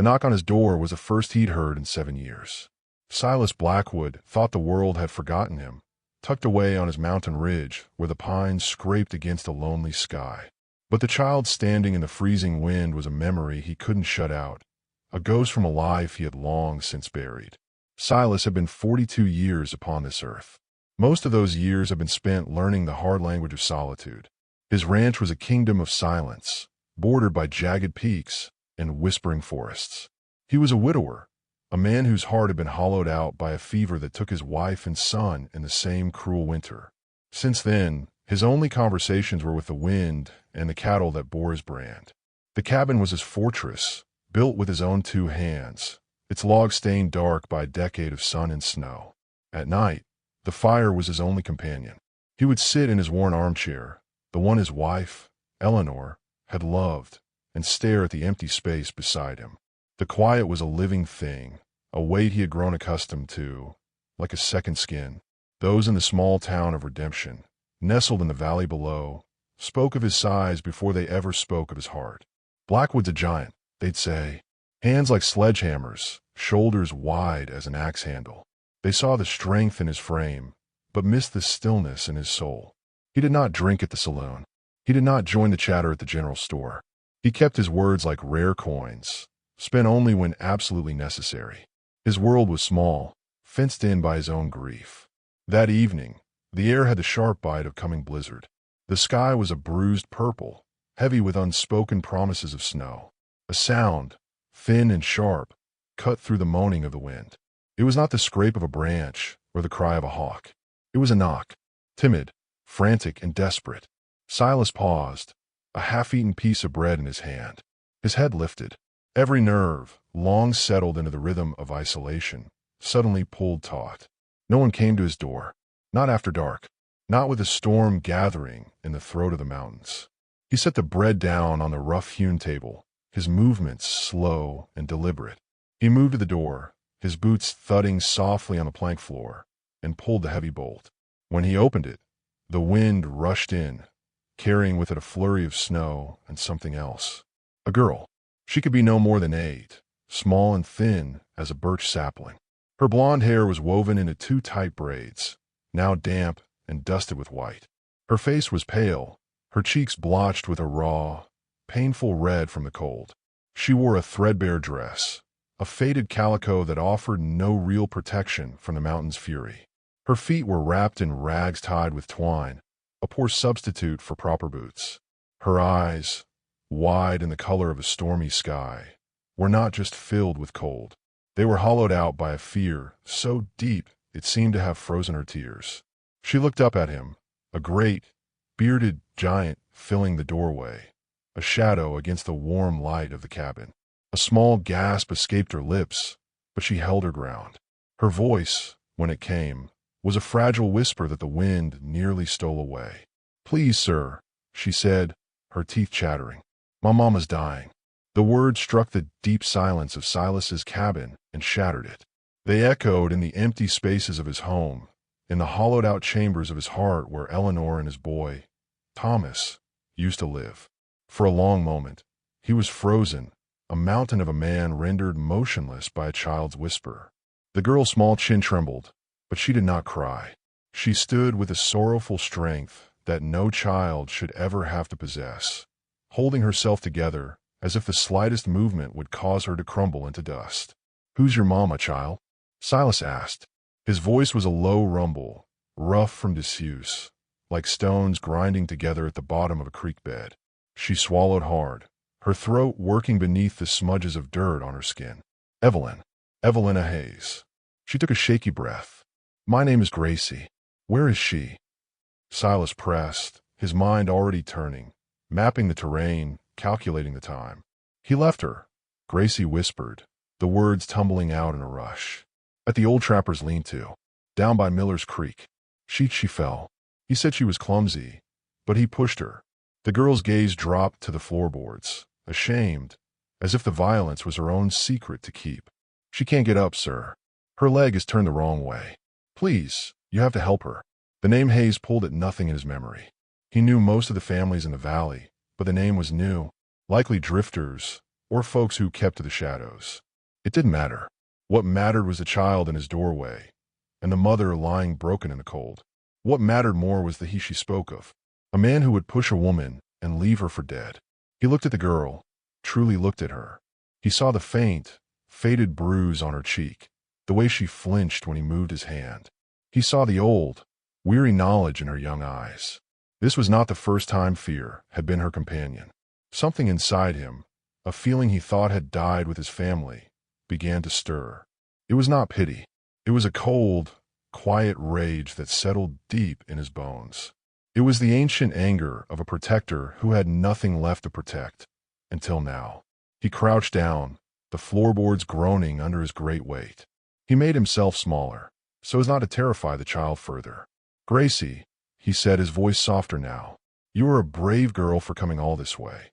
knock on his door was the first he'd heard in 7 years. Silas Blackwood thought the world had forgotten him, tucked away on his mountain ridge where the pines scraped against a lonely sky. But the child standing in the freezing wind was a memory he couldn't shut out, a ghost from a life he had long since buried. Silas had been 42 years upon this earth. Most of those years had been spent learning the hard language of solitude. His ranch was a kingdom of silence, bordered by jagged peaks and whispering forests. He was a widower, a man whose heart had been hollowed out by a fever that took his wife and son in the same cruel winter. Since then, his only conversations were with the wind and the cattle that bore his brand. The cabin was his fortress, built with his own 2 hands, its logs stained dark by a decade of sun and snow. At night, the fire was his only companion. He would sit in his worn armchair, the one his wife, Eleanor, had loved, and stare at the empty space beside him. The quiet was a living thing, a weight he had grown accustomed to, like a second skin. Those in the small town of Redemption, nestled in the valley below, spoke of his size before they ever spoke of his heart. "Blackwood's a giant," they'd say. "Hands like sledgehammers, shoulders wide as an axe handle." They saw the strength in his frame, but missed the stillness in his soul. He did not drink at the saloon. He did not join the chatter at the general store. He kept his words like rare coins, spent only when absolutely necessary. His world was small, fenced in by his own grief. That evening, the air had the sharp bite of coming blizzard. The sky was a bruised purple, heavy with unspoken promises of snow. A sound, thin and sharp, cut through the moaning of the wind. It was not the scrape of a branch or the cry of a hawk. It was a knock, timid, frantic, and desperate. Silas paused, a half-eaten piece of bread in his hand. His head lifted. Every nerve, long settled into the rhythm of isolation, suddenly pulled taut. No one came to his door, not after dark, not with a storm gathering in the throat of the mountains. He set the bread down on the rough-hewn table, his movements slow and deliberate. He moved to the door, his boots thudding softly on the plank floor, and pulled the heavy bolt. When he opened it, the wind rushed in, carrying with it a flurry of snow and something else. A girl. She could be no more than 8, small and thin as a birch sapling. Her blonde hair was woven into 2 tight braids, now damp and dusted with white. Her face was pale, her cheeks blotched with a raw, painful red from the cold. She wore a threadbare dress, a faded calico that offered no real protection from the mountain's fury. Her feet were wrapped in rags tied with twine, a poor substitute for proper boots. Her eyes, wide in the color of a stormy sky, were not just filled with cold. They were hollowed out by a fear so deep it seemed to have frozen her tears. She looked up at him, a great, bearded giant filling the doorway, a shadow against the warm light of the cabin. A small gasp escaped her lips, but she held her ground. Her voice, when it came, was a fragile whisper that the wind nearly stole away. "Please, sir," she said, her teeth chattering. "My mama's dying." The words struck the deep silence of Silas's cabin and shattered it. They echoed in the empty spaces of his home, in the hollowed-out chambers of his heart where Eleanor and his boy, Thomas, used to live. For a long moment, he was frozen, a mountain of a man rendered motionless by a child's whisper. The girl's small chin trembled, but she did not cry. She stood with a sorrowful strength that no child should ever have to possess, holding herself together as if the slightest movement would cause her to crumble into dust. "Who's your mama, child?" Silas asked. His voice was a low rumble, rough from disuse, like stones grinding together at the bottom of a creek bed. She swallowed hard, her throat working beneath the smudges of dirt on her skin. Evelina Hayes." She took a shaky breath. "My name is Gracie. Where is she?" Silas pressed, his mind already turning, mapping the terrain, calculating the time. "He left her," Gracie whispered, the words tumbling out in a rush. "At the old trapper's lean-to, down by Miller's Creek. She fell. He said she was clumsy, but he pushed her." The girl's gaze dropped to the floorboards, ashamed, as if the violence was her own secret to keep. "She can't get up, sir. Her leg is turned the wrong way. Please, you have to help her." The name Hayes pulled at nothing in his memory. He knew most of the families in the valley, but the name was new. Likely drifters, or folks who kept to the shadows. It didn't matter. What mattered was the child in his doorway, and the mother lying broken in the cold. What mattered more was the he she spoke of, a man who would push a woman and leave her for dead. He looked at the girl, truly looked at her. He saw the faint, faded bruise on her cheek, the way she flinched when he moved his hand. He saw the old, weary knowledge in her young eyes. This was not the first time fear had been her companion. Something inside him, a feeling he thought had died with his family, began to stir. It was not pity. It was a cold, quiet rage that settled deep in his bones. It was the ancient anger of a protector who had nothing left to protect, until now. He crouched down, the floorboards groaning under his great weight. He made himself smaller, so as not to terrify the child further. "Gracie," he said, his voice softer now, "you are a brave girl for coming all this way."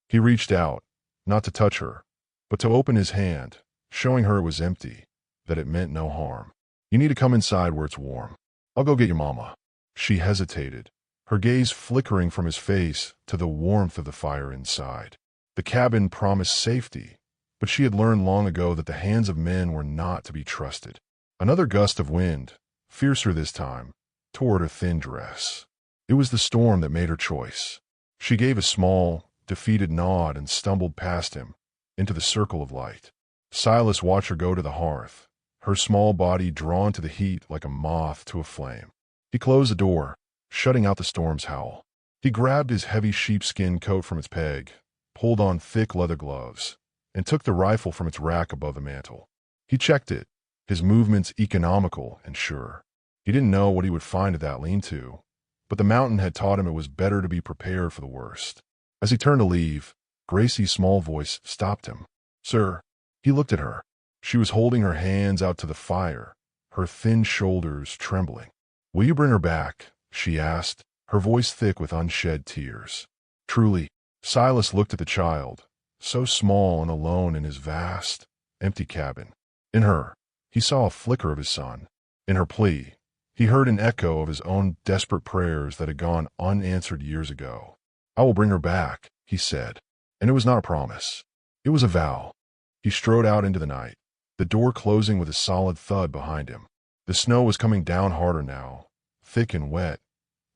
He reached out, not to touch her, but to open his hand, showing her it was empty, that it meant no harm. "You need to come inside where it's warm. I'll go get your mama." She hesitated, her gaze flickering from his face to the warmth of the fire inside. The cabin promised safety, but she had learned long ago that the hands of men were not to be trusted. Another gust of wind, fiercer this time, tore her thin dress. It was the storm that made her choice. She gave a small, defeated nod and stumbled past him, into the circle of light. Silas watched her go to the hearth, her small body drawn to the heat like a moth to a flame. He closed the door, shutting out the storm's howl. He grabbed his heavy sheepskin coat from its peg, pulled on thick leather gloves, and took the rifle from its rack above the mantel. He checked it, his movements economical and sure. He didn't know what he would find at that lean-to, but the mountain had taught him it was better to be prepared for the worst. As he turned to leave, Gracie's small voice stopped him. "Sir." He looked at her. She was holding her hands out to the fire, her thin shoulders trembling. "Will you bring her back?" she asked, her voice thick with unshed tears. "Truly." Silas looked at the child, so small and alone in his vast, empty cabin. In her, he saw a flicker of his son. In her plea, he heard an echo of his own desperate prayers that had gone unanswered years ago. "I will bring her back," he said, and it was not a promise. It was a vow. He strode out into the night, the door closing with a solid thud behind him. The snow was coming down harder now, thick and wet,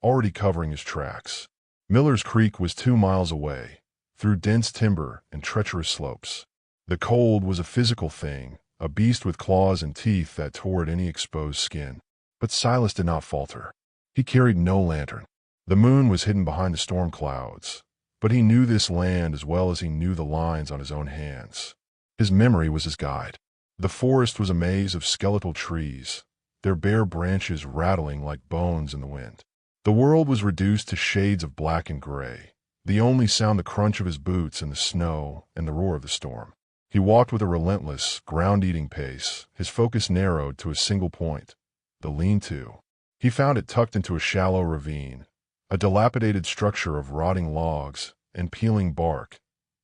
already covering his tracks. Miller's Creek was 2 miles away, through dense timber and treacherous slopes. The cold was a physical thing, a beast with claws and teeth that tore at any exposed skin. But Silas did not falter. He carried no lantern. The moon was hidden behind the storm clouds, but he knew this land as well as he knew the lines on his own hands. His memory was his guide. The forest was a maze of skeletal trees, their bare branches rattling like bones in the wind. The world was reduced to shades of black and gray, the only sound the crunch of his boots in the snow and the roar of the storm. He walked with a relentless, ground-eating pace, his focus narrowed to a single point, the lean-to. He found it tucked into a shallow ravine, a dilapidated structure of rotting logs and peeling bark,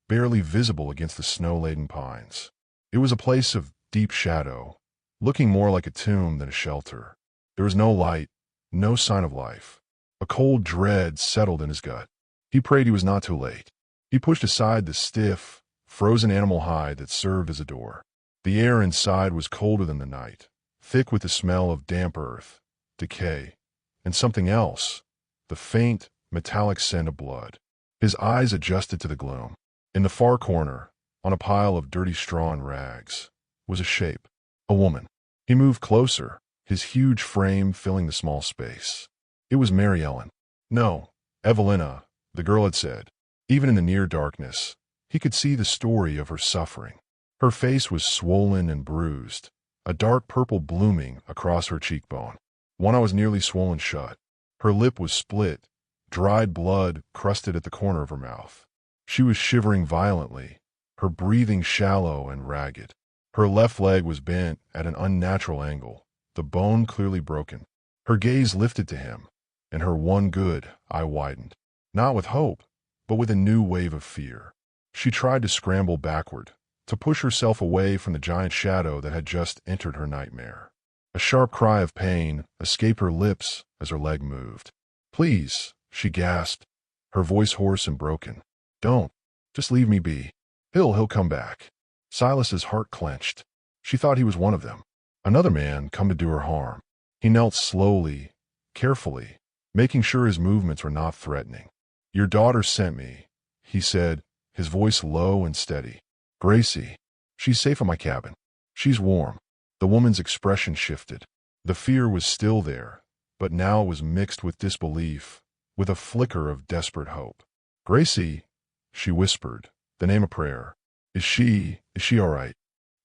barely visible against the snow-laden pines. It was a place of deep shadow, looking more like a tomb than a shelter. There was no light, no sign of life. A cold dread settled in his gut. He prayed he was not too late. He pushed aside the stiff, frozen animal hide that served as a door. The air inside was colder than the night, thick with the smell of damp earth, decay, and something else, the faint, metallic scent of blood. His eyes adjusted to the gloom. In the far corner, on a pile of dirty straw and rags, was a shape, a woman. He moved closer, his huge frame filling the small space. It was Mary Ellen. No, Evelina, the girl had said. Even in the near darkness, he could see the story of her suffering. Her face was swollen and bruised, a dark purple blooming across her cheekbone. One eye was nearly swollen shut. Her lip was split, dried blood crusted at the corner of her mouth. She was shivering violently, her breathing shallow and ragged. Her left leg was bent at an unnatural angle, the bone clearly broken. Her gaze lifted to him, and her one good eye widened, not with hope, but with a new wave of fear. She tried to scramble backward, to push herself away from the giant shadow that had just entered her nightmare. A sharp cry of pain escaped her lips as her leg moved. "Please," she gasped, her voice hoarse and broken. "Don't. Just leave me be." He'll come back. Silas's heart clenched. She thought he was one of them. Another man come to do her harm. He knelt slowly, carefully, making sure his movements were not threatening. Your daughter sent me, he said, his voice low and steady. Gracie. She's safe in my cabin. She's warm. The woman's expression shifted. The fear was still there, but now it was mixed with disbelief, with a flicker of desperate hope. Gracie, she whispered, the name of prayer. Is she all right?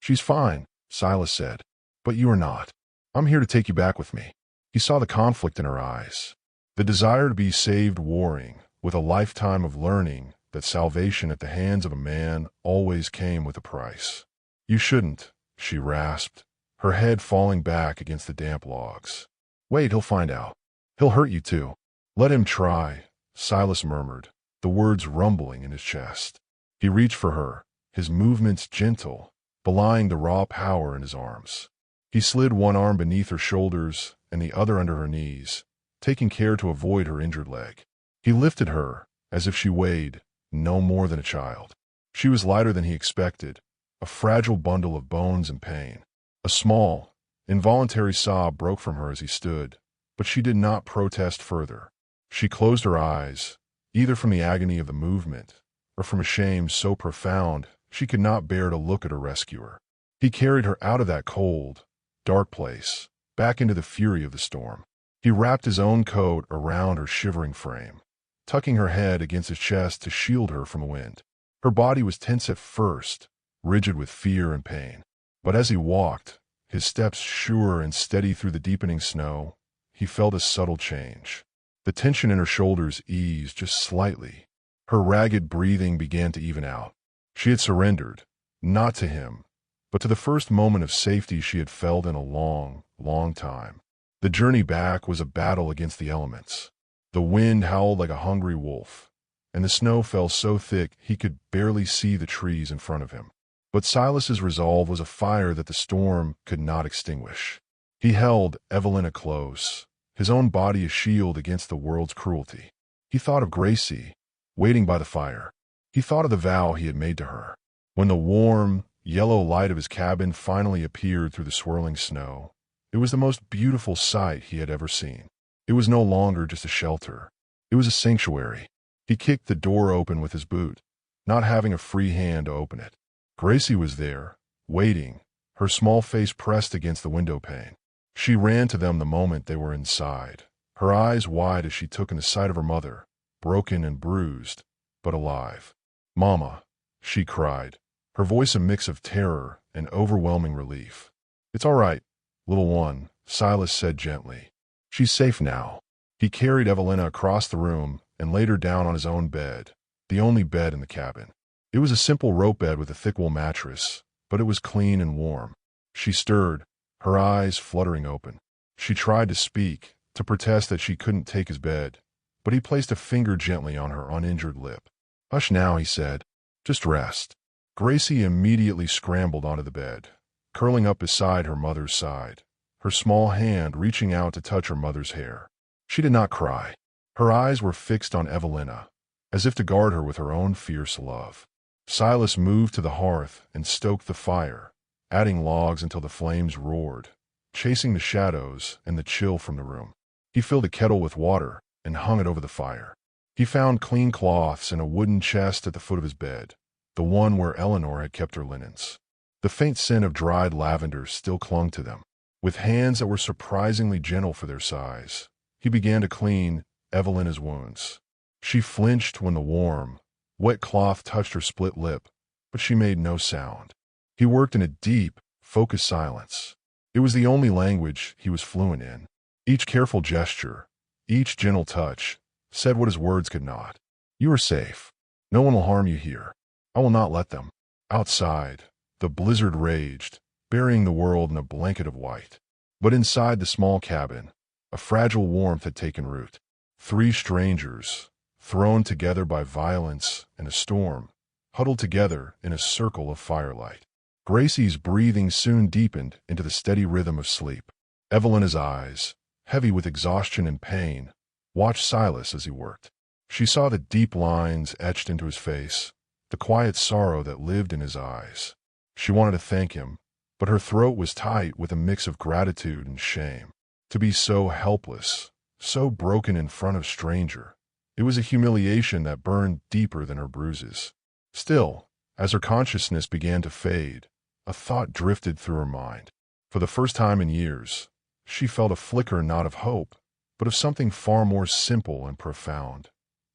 She's fine, Silas said. But you are not. I'm here to take you back with me. He saw the conflict in her eyes. The desire to be saved warring, with a lifetime of learning that salvation at the hands of a man always came with a price. You shouldn't, she rasped, her head falling back against the damp logs. Wait, he'll find out. He'll hurt you too. Let him try, Silas murmured, the words rumbling in his chest. He reached for her, his movements gentle, belying the raw power in his arms. He slid one arm beneath her shoulders and the other under her knees, taking care to avoid her injured leg. He lifted her, as if she weighed no more than a child. She was lighter than he expected, a fragile bundle of bones and pain. A small, involuntary sob broke from her as he stood, but she did not protest further. She closed her eyes, either from the agony of the movement or from a shame so profound she could not bear to look at her rescuer. He carried her out of that cold, dark place, back into the fury of the storm. He wrapped his own coat around her shivering frame, tucking her head against his chest to shield her from the wind. Her body was tense at first, rigid with fear and pain. But as he walked, his steps sure and steady through the deepening snow, he felt a subtle change. The tension in her shoulders eased just slightly. Her ragged breathing began to even out. She had surrendered, not to him, but to the first moment of safety she had felt in a long, long time. The journey back was a battle against the elements. The wind howled like a hungry wolf, and the snow fell so thick he could barely see the trees in front of him. But Silas's resolve was a fire that the storm could not extinguish. He held Evelina close, his own body a shield against the world's cruelty. He thought of Gracie, waiting by the fire. He thought of the vow he had made to her. When the warm, yellow light of his cabin finally appeared through the swirling snow, it was the most beautiful sight he had ever seen. It was no longer just a shelter. It was a sanctuary. He kicked the door open with his boot, not having a free hand to open it. Gracie was there, waiting, her small face pressed against the window pane. She ran to them the moment they were inside, her eyes wide as she took in the sight of her mother, broken and bruised, but alive. "Mama," she cried, her voice a mix of terror and overwhelming relief. "It's all right, little one," Silas said gently. "She's safe now." He carried Evelina across the room and laid her down on his own bed, the only bed in the cabin. It was a simple rope bed with a thick wool mattress, but it was clean and warm. She stirred, her eyes fluttering open. She tried to speak, to protest that she couldn't take his bed, but he placed a finger gently on her uninjured lip. "Hush now," he said. "Just rest." Gracie immediately scrambled onto the bed, curling up beside her mother's side, her small hand reaching out to touch her mother's hair. She did not cry. Her eyes were fixed on Evelina, as if to guard her with her own fierce love. Silas moved to the hearth and stoked the fire, adding logs until the flames roared, chasing the shadows and the chill from the room. He filled a kettle with water and hung it over the fire. He found clean cloths in a wooden chest at the foot of his bed, the one where Eleanor had kept her linens. The faint scent of dried lavender still clung to them. With hands that were surprisingly gentle for their size, he began to clean Evelina's wounds. She flinched when the warm, wet cloth touched her split lip, but she made no sound. He worked in a deep, focused silence. It was the only language he was fluent in. Each careful gesture, each gentle touch, said what his words could not. "You are safe. No one will harm you here. I will not let them." Outside, the blizzard raged, burying the world in a blanket of white. But inside the small cabin, a fragile warmth had taken root. 3 strangers, thrown together by violence and a storm, huddled together in a circle of firelight. Gracie's breathing soon deepened into the steady rhythm of sleep. Evelina's eyes, heavy with exhaustion and pain, watched Silas as he worked. She saw the deep lines etched into his face, the quiet sorrow that lived in his eyes. She wanted to thank him, but her throat was tight with a mix of gratitude and shame. To be so helpless, so broken in front of a stranger, it was a humiliation that burned deeper than her bruises. Still, as her consciousness began to fade, a thought drifted through her mind. For the first time in years, she felt a flicker not of hope, but of something far more simple and profound: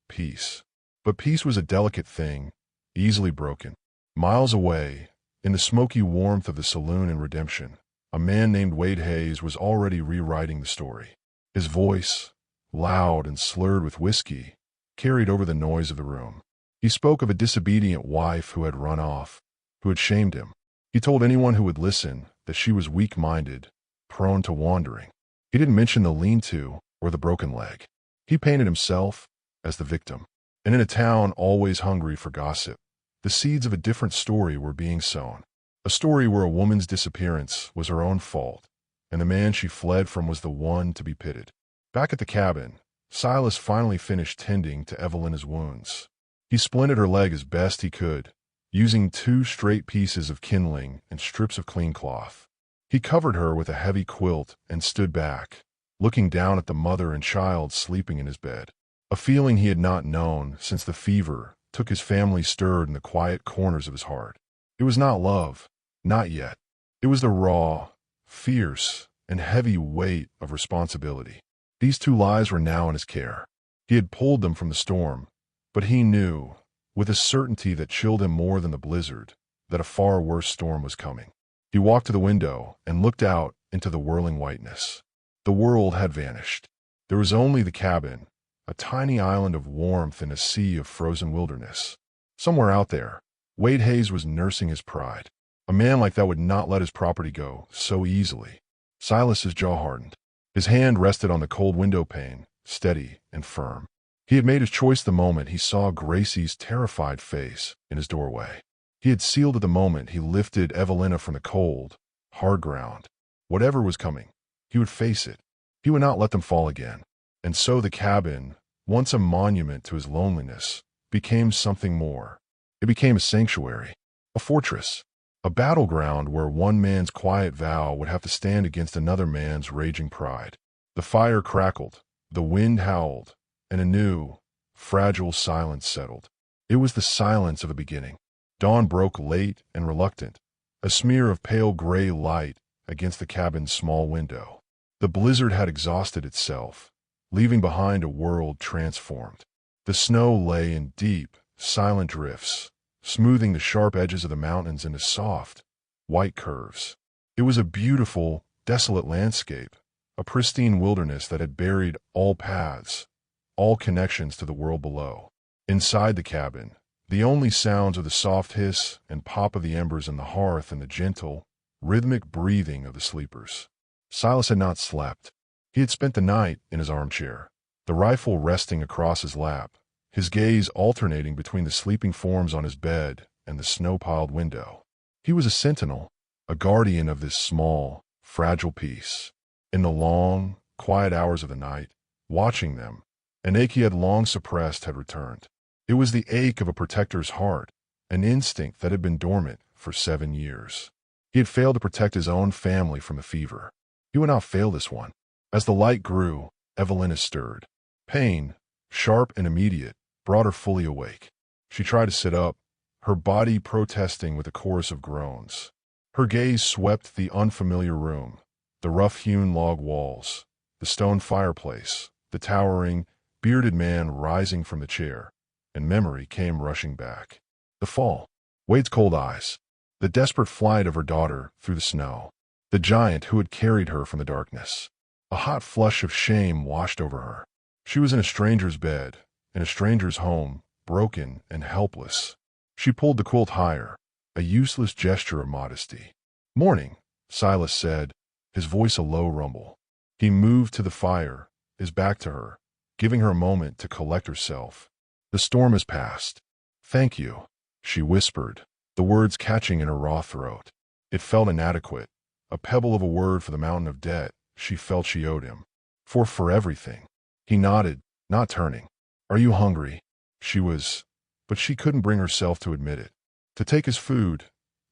peace. But peace was a delicate thing, easily broken. Miles away, in the smoky warmth of the saloon in Redemption, a man named Wade Hayes was already rewriting the story. His voice, loud and slurred with whiskey, carried over the noise of the room. He spoke of a disobedient wife who had run off, who had shamed him. He told anyone who would listen that she was weak-minded, prone to wandering. He didn't mention the lean-to or the broken leg. He painted himself as the victim. And in a town always hungry for gossip, the seeds of a different story were being sown. A story where a woman's disappearance was her own fault, and the man she fled from was the one to be pitied. Back at the cabin, Silas finally finished tending to Evelina's wounds. He splinted her leg as best he could, using 2 straight pieces of kindling and strips of clean cloth. He covered her with a heavy quilt and stood back, looking down at the mother and child sleeping in his bed. A feeling he had not known since the fever took his family stirred in the quiet corners of his heart. It was not love, not yet. It was the raw, fierce, and heavy weight of responsibility. These 2 lives were now in his care. He had pulled them from the storm, but he knew, with a certainty that chilled him more than the blizzard, that a far worse storm was coming. He walked to the window and looked out into the whirling whiteness. The world had vanished. There was only the cabin, a tiny island of warmth in a sea of frozen wilderness. Somewhere out there, Wade Hayes was nursing his pride. A man like that would not let his property go so easily. Silas's jaw hardened. His hand rested on the cold window pane, steady and firm. He had made his choice the moment he saw Gracie's terrified face in his doorway. He had sealed it the moment he lifted Evelina from the cold, hard ground. Whatever was coming, he would face it. He would not let them fall again. And so the cabin, once a monument to his loneliness, became something more. It became a sanctuary, a fortress, a battleground where one man's quiet vow would have to stand against another man's raging pride. The fire crackled, the wind howled, and a new, fragile silence settled. It was the silence of a beginning. Dawn broke late and reluctant, a smear of pale gray light against the cabin's small window. The blizzard had exhausted itself, leaving behind a world transformed. The snow lay in deep, silent drifts, smoothing the sharp edges of the mountains into soft, white curves. It was a beautiful, desolate landscape, a pristine wilderness that had buried all paths, all connections to the world below. Inside the cabin, the only sounds were the soft hiss and pop of the embers in the hearth and the gentle, rhythmic breathing of the sleepers. Silas had not slept. He had spent the night in his armchair, the rifle resting across his lap, his gaze alternating between the sleeping forms on his bed and the snow-piled window. He was a sentinel, a guardian of this small, fragile peace. In the long, quiet hours of the night, watching them, an ache he had long suppressed had returned. It was the ache of a protector's heart, an instinct that had been dormant for 7 years. He had failed to protect his own family from the fever. He would not fail this one. As the light grew, Evelina stirred. Pain, sharp and immediate, brought her fully awake. She tried to sit up, her body protesting with a chorus of groans. Her gaze swept the unfamiliar room, the rough-hewn log walls, the stone fireplace, the towering, bearded man rising from the chair, and memory came rushing back. The fall, Wade's cold eyes, the desperate flight of her daughter through the snow, the giant who had carried her from the darkness. A hot flush of shame washed over her. She was in a stranger's bed, in a stranger's home, broken and helpless. She pulled the quilt higher, a useless gesture of modesty. "Morning," Silas said, his voice a low rumble. He moved to the fire, his back to her, giving her a moment to collect herself. "The storm has passed." "Thank you," she whispered, the words catching in her raw throat. It felt inadequate, a pebble of a word for the mountain of debt she felt she owed him. For everything. He nodded, not turning. "Are you hungry?" She was but she couldn't bring herself to admit it. To take his food,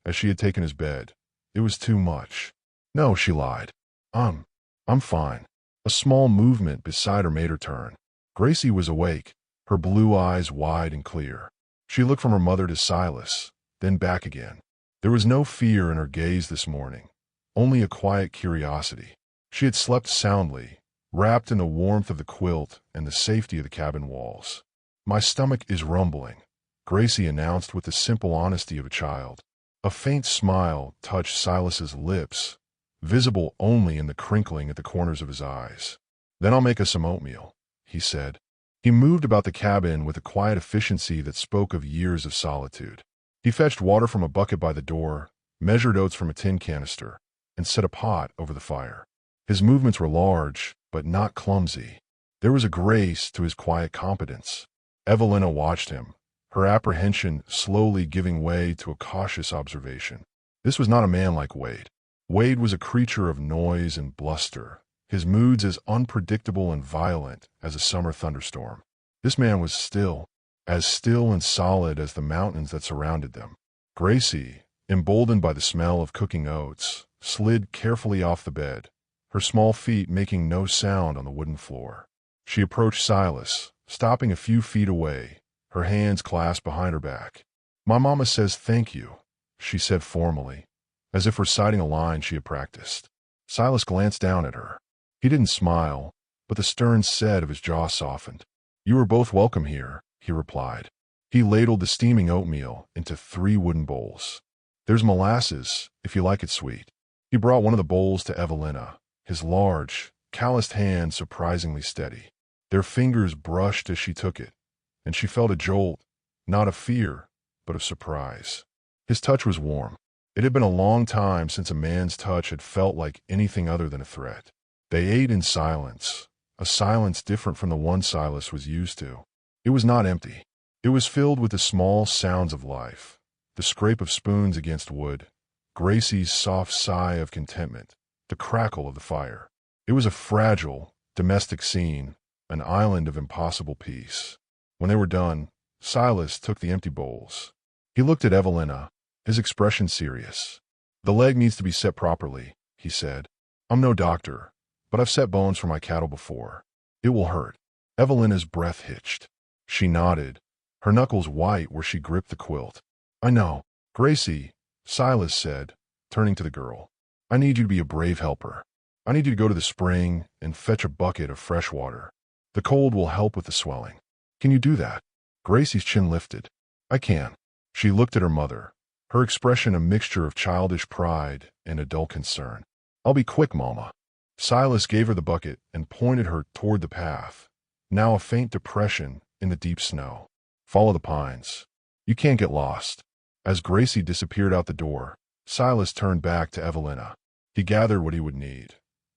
as she had taken his bed, it was too much. No, she lied. I'm fine. A small movement beside her made her turn. Gracie was awake, her blue eyes wide and clear. She looked from her mother to Silas, then back again. There was no fear in her gaze this morning, only a quiet curiosity. She had slept soundly, wrapped in the warmth of the quilt and the safety of the cabin walls. "My stomach is rumbling," Gracie announced with the simple honesty of a child. A faint smile touched Silas's lips, visible only in the crinkling at the corners of his eyes. "Then I'll make us some oatmeal," he said. He moved about the cabin with a quiet efficiency that spoke of years of solitude. He fetched water from a bucket by the door, measured oats from a tin canister, and set a pot over the fire. His movements were large, but not clumsy. There was a grace to his quiet competence. Evelina watched him, her apprehension slowly giving way to a cautious observation. This was not a man like Wade. Wade was a creature of noise and bluster, his moods as unpredictable and violent as a summer thunderstorm. This man was still and solid as the mountains that surrounded them. Gracie, emboldened by the smell of cooking oats, slid carefully off the bed, her small feet making no sound on the wooden floor. She approached Silas, stopping a few feet away, her hands clasped behind her back. "My mama says thank you," she said formally, as if reciting a line she had practiced. Silas glanced down at her. He didn't smile, but the stern set of his jaw softened. "You are both welcome here," he replied. He ladled the steaming oatmeal into 3 wooden bowls. "There's molasses, if you like it sweet." He brought one of the bowls to Evelina, his large, calloused hand surprisingly steady. Their fingers brushed as she took it, and she felt a jolt, not of fear, but of surprise. His touch was warm. It had been a long time since a man's touch had felt like anything other than a threat. They ate in silence, a silence different from the one Silas was used to. It was not empty. It was filled with the small sounds of life, the scrape of spoons against wood, Gracie's soft sigh of contentment, the crackle of the fire. It was a fragile, domestic scene, an island of impossible peace. When they were done, Silas took the empty bowls. He looked at Evelina, his expression serious. "The leg needs to be set properly," he said. "I'm no doctor, but I've set bones for my cattle before. It will hurt." Evelina's breath hitched. She nodded, her knuckles white where she gripped the quilt. "I know. Gracie," Silas said, turning to the girl, "I need you to be a brave helper. I need you to go to the spring and fetch a bucket of fresh water. The cold will help with the swelling. Can you do that?" Gracie's chin lifted. "I can." She looked at her mother, her expression a mixture of childish pride and adult concern. "I'll be quick, Mama." Silas gave her the bucket and pointed her toward the path, now a faint depression in the deep snow. "Follow the pines. You can't get lost." As Gracie disappeared out the door, Silas turned back to Evelina. He gathered what he would need.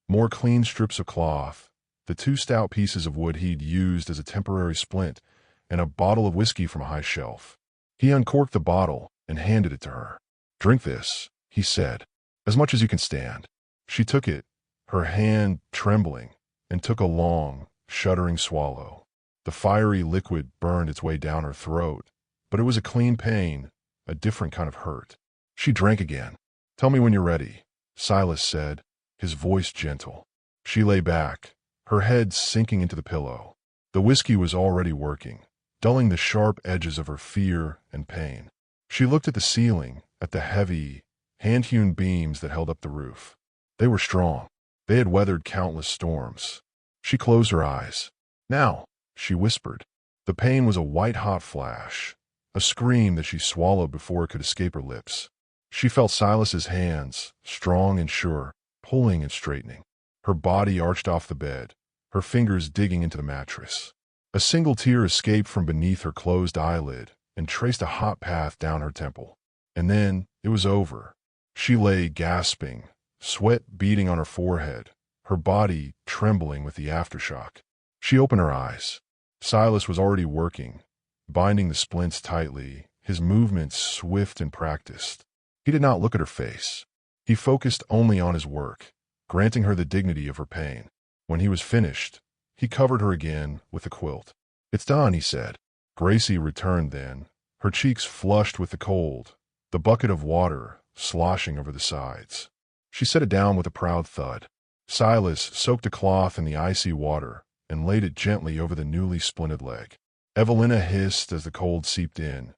More clean strips of cloth, the 2 stout pieces of wood he'd used as a temporary splint, and a bottle of whiskey from a high shelf. He uncorked the bottle and handed it to her. "Drink this," he said, "as much as you can stand." She took it, her hand trembling, and took a long, shuddering swallow. The fiery liquid burned its way down her throat, but it was a clean pain, a different kind of hurt. She drank again. "Tell me when you're ready," Silas said, his voice gentle. She lay back, her head sinking into the pillow. The whiskey was already working, dulling the sharp edges of her fear and pain. She looked at the ceiling, at the heavy, hand-hewn beams that held up the roof. They were strong. They had weathered countless storms. She closed her eyes. "Now," she whispered. The pain was a white-hot flash, a scream that she swallowed before it could escape her lips. She felt Silas's hands, strong and sure, pulling and straightening. Her body arched off the bed, her fingers digging into the mattress. A single tear escaped from beneath her closed eyelid and traced a hot path down her temple. And then it was over. She lay gasping, sweat beading on her forehead, her body trembling with the aftershock. She opened her eyes. Silas was already working, binding the splints tightly, his movements swift and practiced. He did not look at her face. He focused only on his work, granting her the dignity of her pain. When he was finished, he covered her again with the quilt. "It's done," he said. Gracie returned then, her cheeks flushed with the cold, the bucket of water sloshing over the sides. She set it down with a proud thud. Silas soaked a cloth in the icy water and laid it gently over the newly splinted leg. Evelina hissed as the cold seeped in,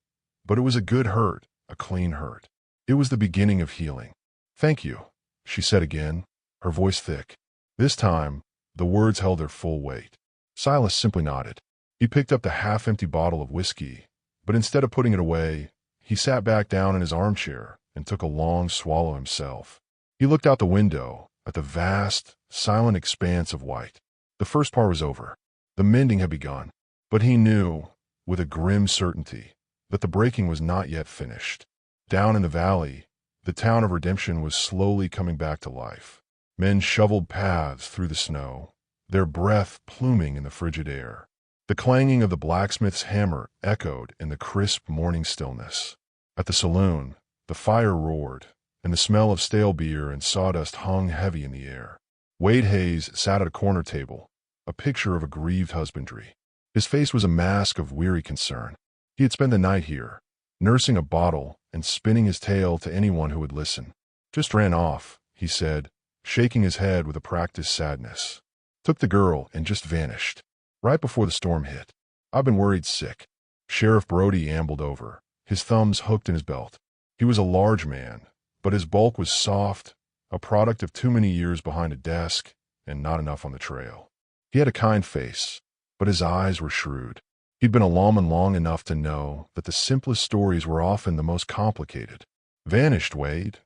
but it was a good hurt, a clean hurt. It was the beginning of healing. "Thank you," she said again, her voice thick. This time, the words held their full weight. Silas simply nodded. He picked up the half-empty bottle of whiskey, but instead of putting it away, he sat back down in his armchair and took a long swallow himself. He looked out the window at the vast, silent expanse of white. The first part was over. The mending had begun, but he knew, with a grim certainty, that the breaking was not yet finished. Down in the valley, the town of Redemption was slowly coming back to life. Men shoveled paths through the snow, their breath pluming in the frigid air. The clanging of the blacksmith's hammer echoed in the crisp morning stillness. At the saloon, the fire roared, and the smell of stale beer and sawdust hung heavy in the air. Wade Hayes sat at a corner table, a picture of a grieved husbandry. His face was a mask of weary concern. He had spent the night here, nursing a bottle and spinning his tale to anyone who would listen. "Just ran off," he said, shaking his head with a practiced sadness. "Took the girl and just vanished. Right before the storm hit. I've been worried sick." Sheriff Brody ambled over, his thumbs hooked in his belt. He was a large man, but his bulk was soft, a product of too many years behind a desk and not enough on the trail. He had a kind face, but his eyes were shrewd. He'd been a lawman long enough to know that the simplest stories were often the most complicated. "Vanished, Wade?"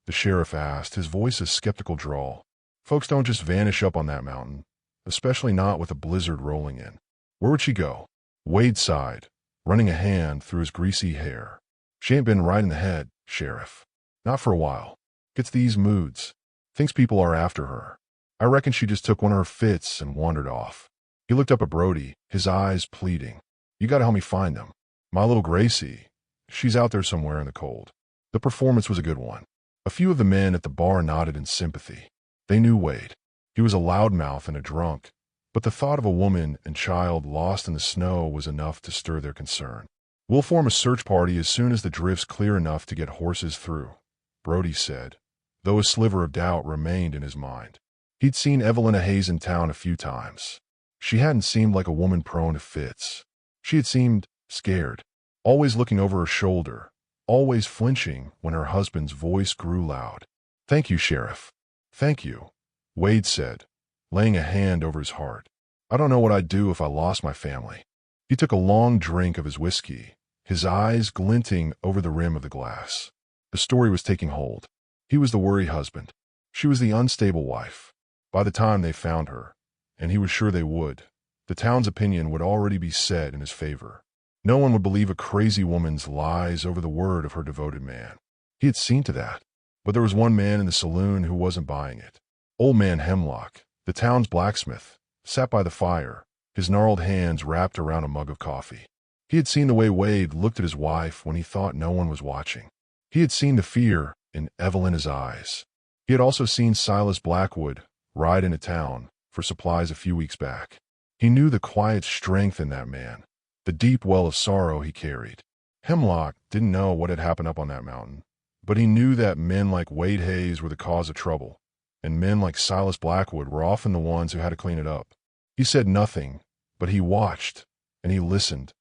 the sheriff asked, his voice a skeptical drawl. "Folks don't just vanish up on that mountain, especially not with a blizzard rolling in." "Where would she go?" Wade sighed, running a hand through his greasy hair. "She ain't been right in the head, Sheriff. Not for a while. Gets these moods. Thinks people are after her. I reckon she just took one of her fits and wandered off." He looked up at Brody, his eyes pleading. "You gotta help me find them. My little Gracie, she's out there somewhere in the cold." The performance was a good one. A few of the men at the bar nodded in sympathy. They knew Wade. He was a loudmouth and a drunk, but the thought of a woman and child lost in the snow was enough to stir their concern. "We'll form a search party as soon as the drift's clear enough to get horses through," Brody said, though a sliver of doubt remained in his mind. He'd seen Evelina Hayes in town a few times. She hadn't seemed like a woman prone to fits. She had seemed scared, always looking over her shoulder, always flinching when her husband's voice grew loud. "Thank you, Sheriff. Thank you," Wade said, laying a hand over his heart. "I don't know what I'd do if I lost my family." He took a long drink of his whiskey, his eyes glinting over the rim of the glass. The story was taking hold. He was the worried husband. She was the unstable wife. By the time they found her, and he was sure they would, the town's opinion would already be set in his favor. No one would believe a crazy woman's lies over the word of her devoted man. He had seen to that, but there was one man in the saloon who wasn't buying it. Old man Hemlock, the town's blacksmith, sat by the fire, his gnarled hands wrapped around a mug of coffee. He had seen the way Wade looked at his wife when he thought no one was watching. He had seen the fear in Evelina's eyes. He had also seen Silas Blackwood ride into town for supplies a few weeks back. He knew the quiet strength in that man, the deep well of sorrow he carried. Hemlock didn't know what had happened up on that mountain, but he knew that men like Wade Hayes were the cause of trouble, and men like Silas Blackwood were often the ones who had to clean it up. He said nothing, but he watched, and he listened,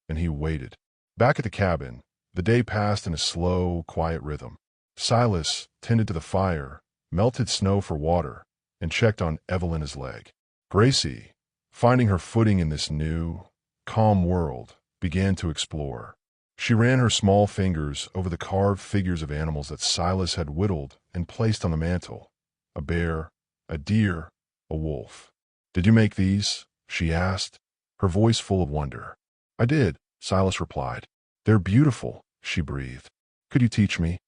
and he waited. Back at the cabin, the day passed in a slow, quiet rhythm. Silas tended to the fire, melted snow for water, and checked on Evelina's leg. Gracie, finding her footing in this new, calm world, began to explore. She ran her small fingers over the carved figures of animals that Silas had whittled and placed on the mantel. A bear, a deer, a wolf. "Did you make these?" she asked, her voice full of wonder. "I did," Silas replied. "They're beautiful," she breathed. "Could you teach me?"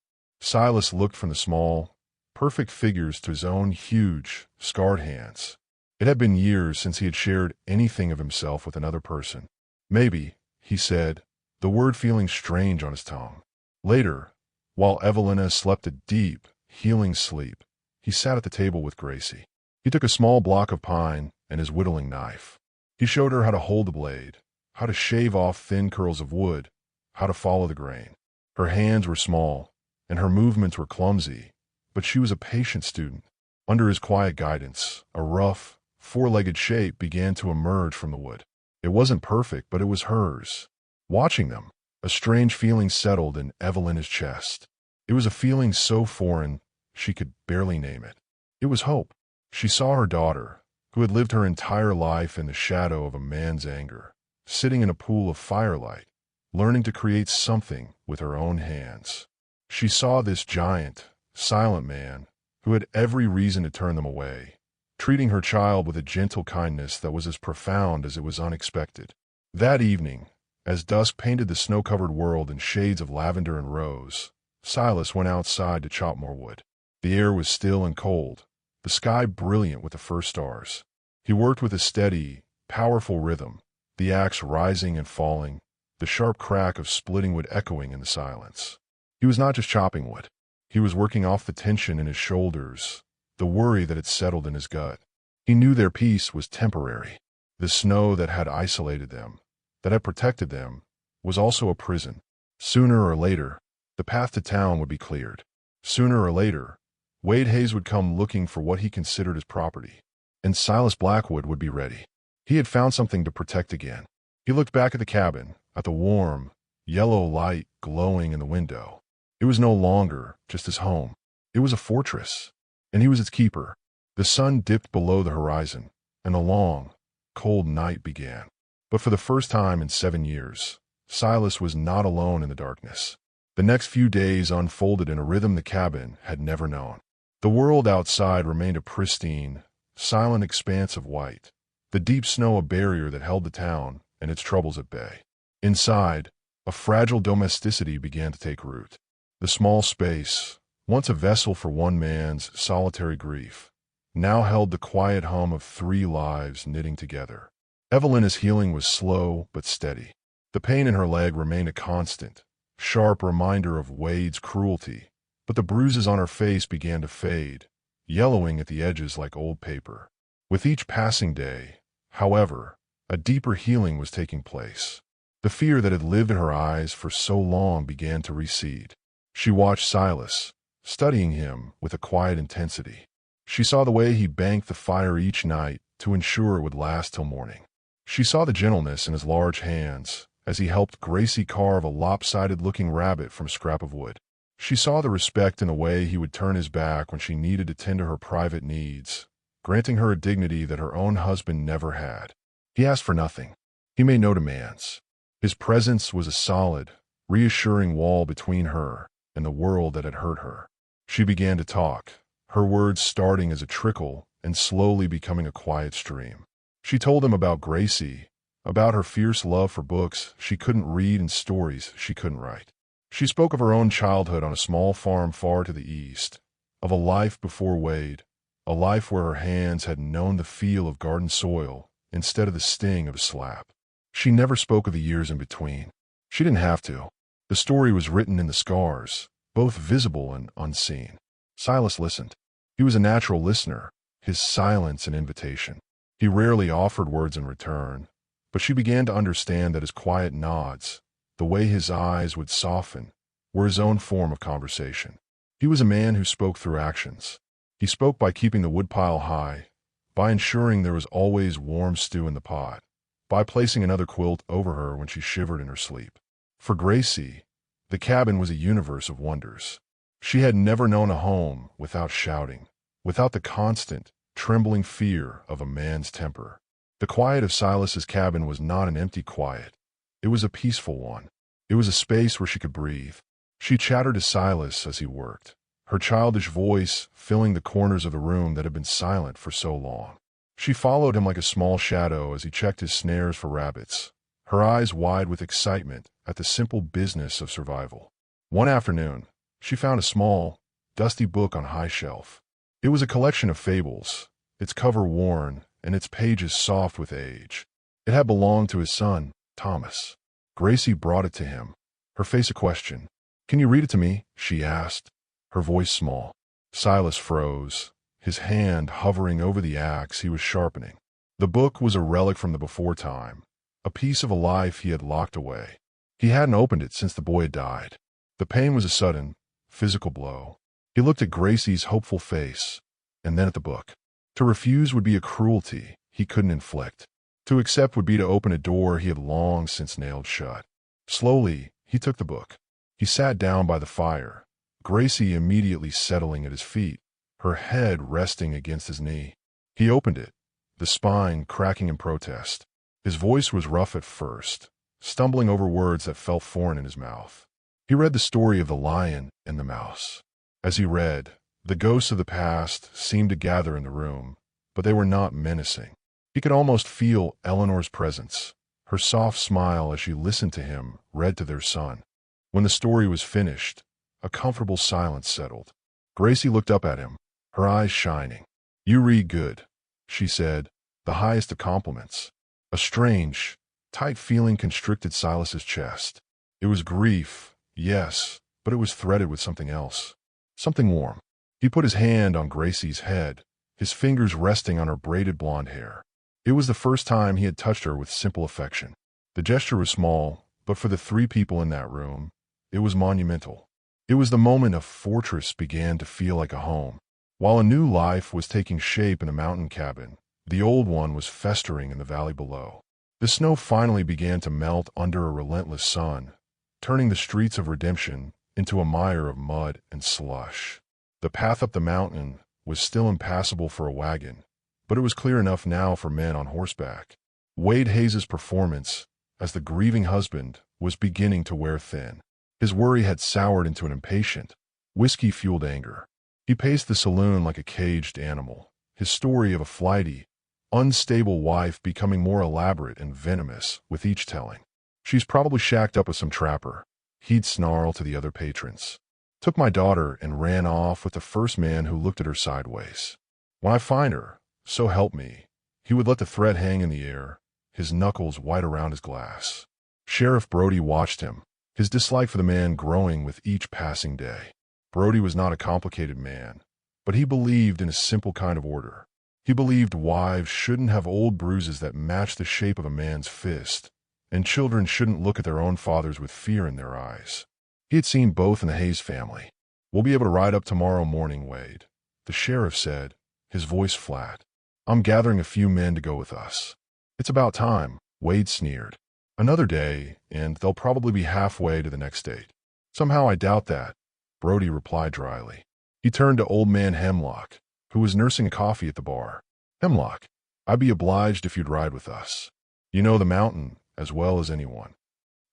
Silas looked from the small, perfect figures to his own huge, scarred hands. It had been years since he had shared anything of himself with another person. "Maybe," he said, the word feeling strange on his tongue. Later, while Evelina slept a deep, healing sleep, he sat at the table with Gracie. He took a small block of pine and his whittling knife. He showed her how to hold the blade, how to shave off thin curls of wood, how to follow the grain. Her hands were small, and her movements were clumsy, but she was a patient student. Under his quiet guidance, a rough, four-legged shape began to emerge from the wood. It wasn't perfect, but it was hers. Watching them, a strange feeling settled in Evelina's chest. It was a feeling so foreign, she could barely name it. It was hope. She saw her daughter, who had lived her entire life in the shadow of a man's anger, sitting in a pool of firelight, learning to create something with her own hands. She saw this giant, silent man, who had every reason to turn them away, treating her child with a gentle kindness that was as profound as it was unexpected. That evening, as dusk painted the snow-covered world in shades of lavender and rose, Silas went outside to chop more wood. The air was still and cold, the sky brilliant with the first stars. He worked with a steady, powerful rhythm, the axe rising and falling, the sharp crack of splitting wood echoing in the silence. He was not just chopping wood. He was working off the tension in his shoulders, the worry that had settled in his gut. He knew their peace was temporary. The snow that had isolated them, that had protected them, was also a prison. Sooner or later, the path to town would be cleared. Sooner or later, Wade Hayes would come looking for what he considered his property, and Silas Blackwood would be ready. He had found something to protect again. He looked back at the cabin, at the warm, yellow light glowing in the window. It was no longer just his home. It was a fortress, and he was its keeper. The sun dipped below the horizon, and a long, cold night began. But for the first time in 7 years, Silas was not alone in the darkness. The next few days unfolded in a rhythm the cabin had never known. The world outside remained a pristine, silent expanse of white, the deep snow a barrier that held the town and its troubles at bay. Inside, a fragile domesticity began to take root. The small space, once a vessel for one man's solitary grief, now held the quiet hum of 3 lives knitting together. Evelina's healing was slow but steady. The pain in her leg remained a constant, sharp reminder of Wade's cruelty, but the bruises on her face began to fade, yellowing at the edges like old paper. With each passing day, however, a deeper healing was taking place. The fear that had lived in her eyes for so long began to recede. She watched Silas, studying him with a quiet intensity. She saw the way he banked the fire each night to ensure it would last till morning. She saw the gentleness in his large hands as he helped Gracie carve a lopsided-looking rabbit from a scrap of wood. She saw the respect in the way he would turn his back when she needed to tend to her private needs, granting her a dignity that her own husband never had. He asked for nothing. He made no demands. His presence was a solid, reassuring wall between her and the world that had hurt her. She began to talk, her words starting as a trickle and slowly becoming a quiet stream. She told him about Gracie, about her fierce love for books she couldn't read and stories she couldn't write. She spoke of her own childhood on a small farm far to the east, of a life before Wade, a life where her hands had known the feel of garden soil instead of the sting of a slap. She never spoke of the years in between. She didn't have to. The story was written in the scars, both visible and unseen. Silas listened. He was a natural listener, his silence an invitation. He rarely offered words in return, but she began to understand that his quiet nods, the way his eyes would soften, were his own form of conversation. He was a man who spoke through actions. He spoke by keeping the woodpile high, by ensuring there was always warm stew in the pot, by placing another quilt over her when she shivered in her sleep. For Gracie, the cabin was a universe of wonders. She had never known a home without shouting, without the constant, trembling fear of a man's temper. The quiet of Silas's cabin was not an empty quiet. It was a peaceful one. It was a space where she could breathe. She chattered to Silas as he worked, her childish voice filling the corners of the room that had been silent for so long. She followed him like a small shadow as he checked his snares for rabbits, her eyes wide with excitement at the simple business of survival. One afternoon, she found a small, dusty book on a high shelf. It was a collection of fables, its cover worn and its pages soft with age. It had belonged to his son, Thomas. Gracie brought it to him, her face a question. "Can you read it to me?" she asked, her voice small. Silas froze, his hand hovering over the axe he was sharpening. The book was a relic from the before time, a piece of a life he had locked away. He hadn't opened it since the boy had died. The pain was a sudden, physical blow. He looked at Gracie's hopeful face, and then at the book. To refuse would be a cruelty he couldn't inflict. To accept would be to open a door he had long since nailed shut. Slowly, he took the book. He sat down by the fire, Gracie immediately settling at his feet, her head resting against his knee. He opened it, the spine cracking in protest. His voice was rough at first, stumbling over words that felt foreign in his mouth. He read the story of the lion and the mouse. As he read, the ghosts of the past seemed to gather in the room, but they were not menacing. He could almost feel Eleanor's presence, her soft smile as she listened to him read to their son. When the story was finished, a comfortable silence settled. Gracie looked up at him, her eyes shining. "You read good," she said, the highest of compliments. A strange, tight feeling constricted Silas's chest. It was grief, yes, but it was threaded with something else. Something warm. He put his hand on Gracie's head, his fingers resting on her braided blonde hair. It was the first time he had touched her with simple affection. The gesture was small, but for the three people in that room, it was monumental. It was the moment a fortress began to feel like a home. While a new life was taking shape in the mountain cabin, the old one was festering in the valley below. The snow finally began to melt under a relentless sun, turning the streets of Redemption into a mire of mud and slush. The path up the mountain was still impassable for a wagon, but it was clear enough now for men on horseback. Wade Hayes's performance, as the grieving husband, was beginning to wear thin. His worry had soured into an impatient, whiskey-fueled anger. He paced the saloon like a caged animal, his story of a flighty, unstable wife becoming more elaborate and venomous with each telling. "She's probably shacked up with some trapper," he'd snarl to the other patrons. "Took my daughter and ran off with the first man who looked at her sideways. When I find her, so help me," he would let the threat hang in the air, his knuckles white around his glass. Sheriff Brody watched him, his dislike for the man growing with each passing day. Brody was not a complicated man, but he believed in a simple kind of order. He believed wives shouldn't have old bruises that matched the shape of a man's fist, and children shouldn't look at their own fathers with fear in their eyes. He had seen both in the Hayes family. "We'll be able to ride up tomorrow morning, Wade," the sheriff said, his voice flat. "I'm gathering a few men to go with us." "It's about time," Wade sneered. "Another day, and they'll probably be halfway to the next state." "Somehow I doubt that," Brody replied dryly. He turned to old man Hemlock, who was nursing coffee at the bar. "Hemlock, I'd be obliged if you'd ride with us. You know the mountain as well as anyone."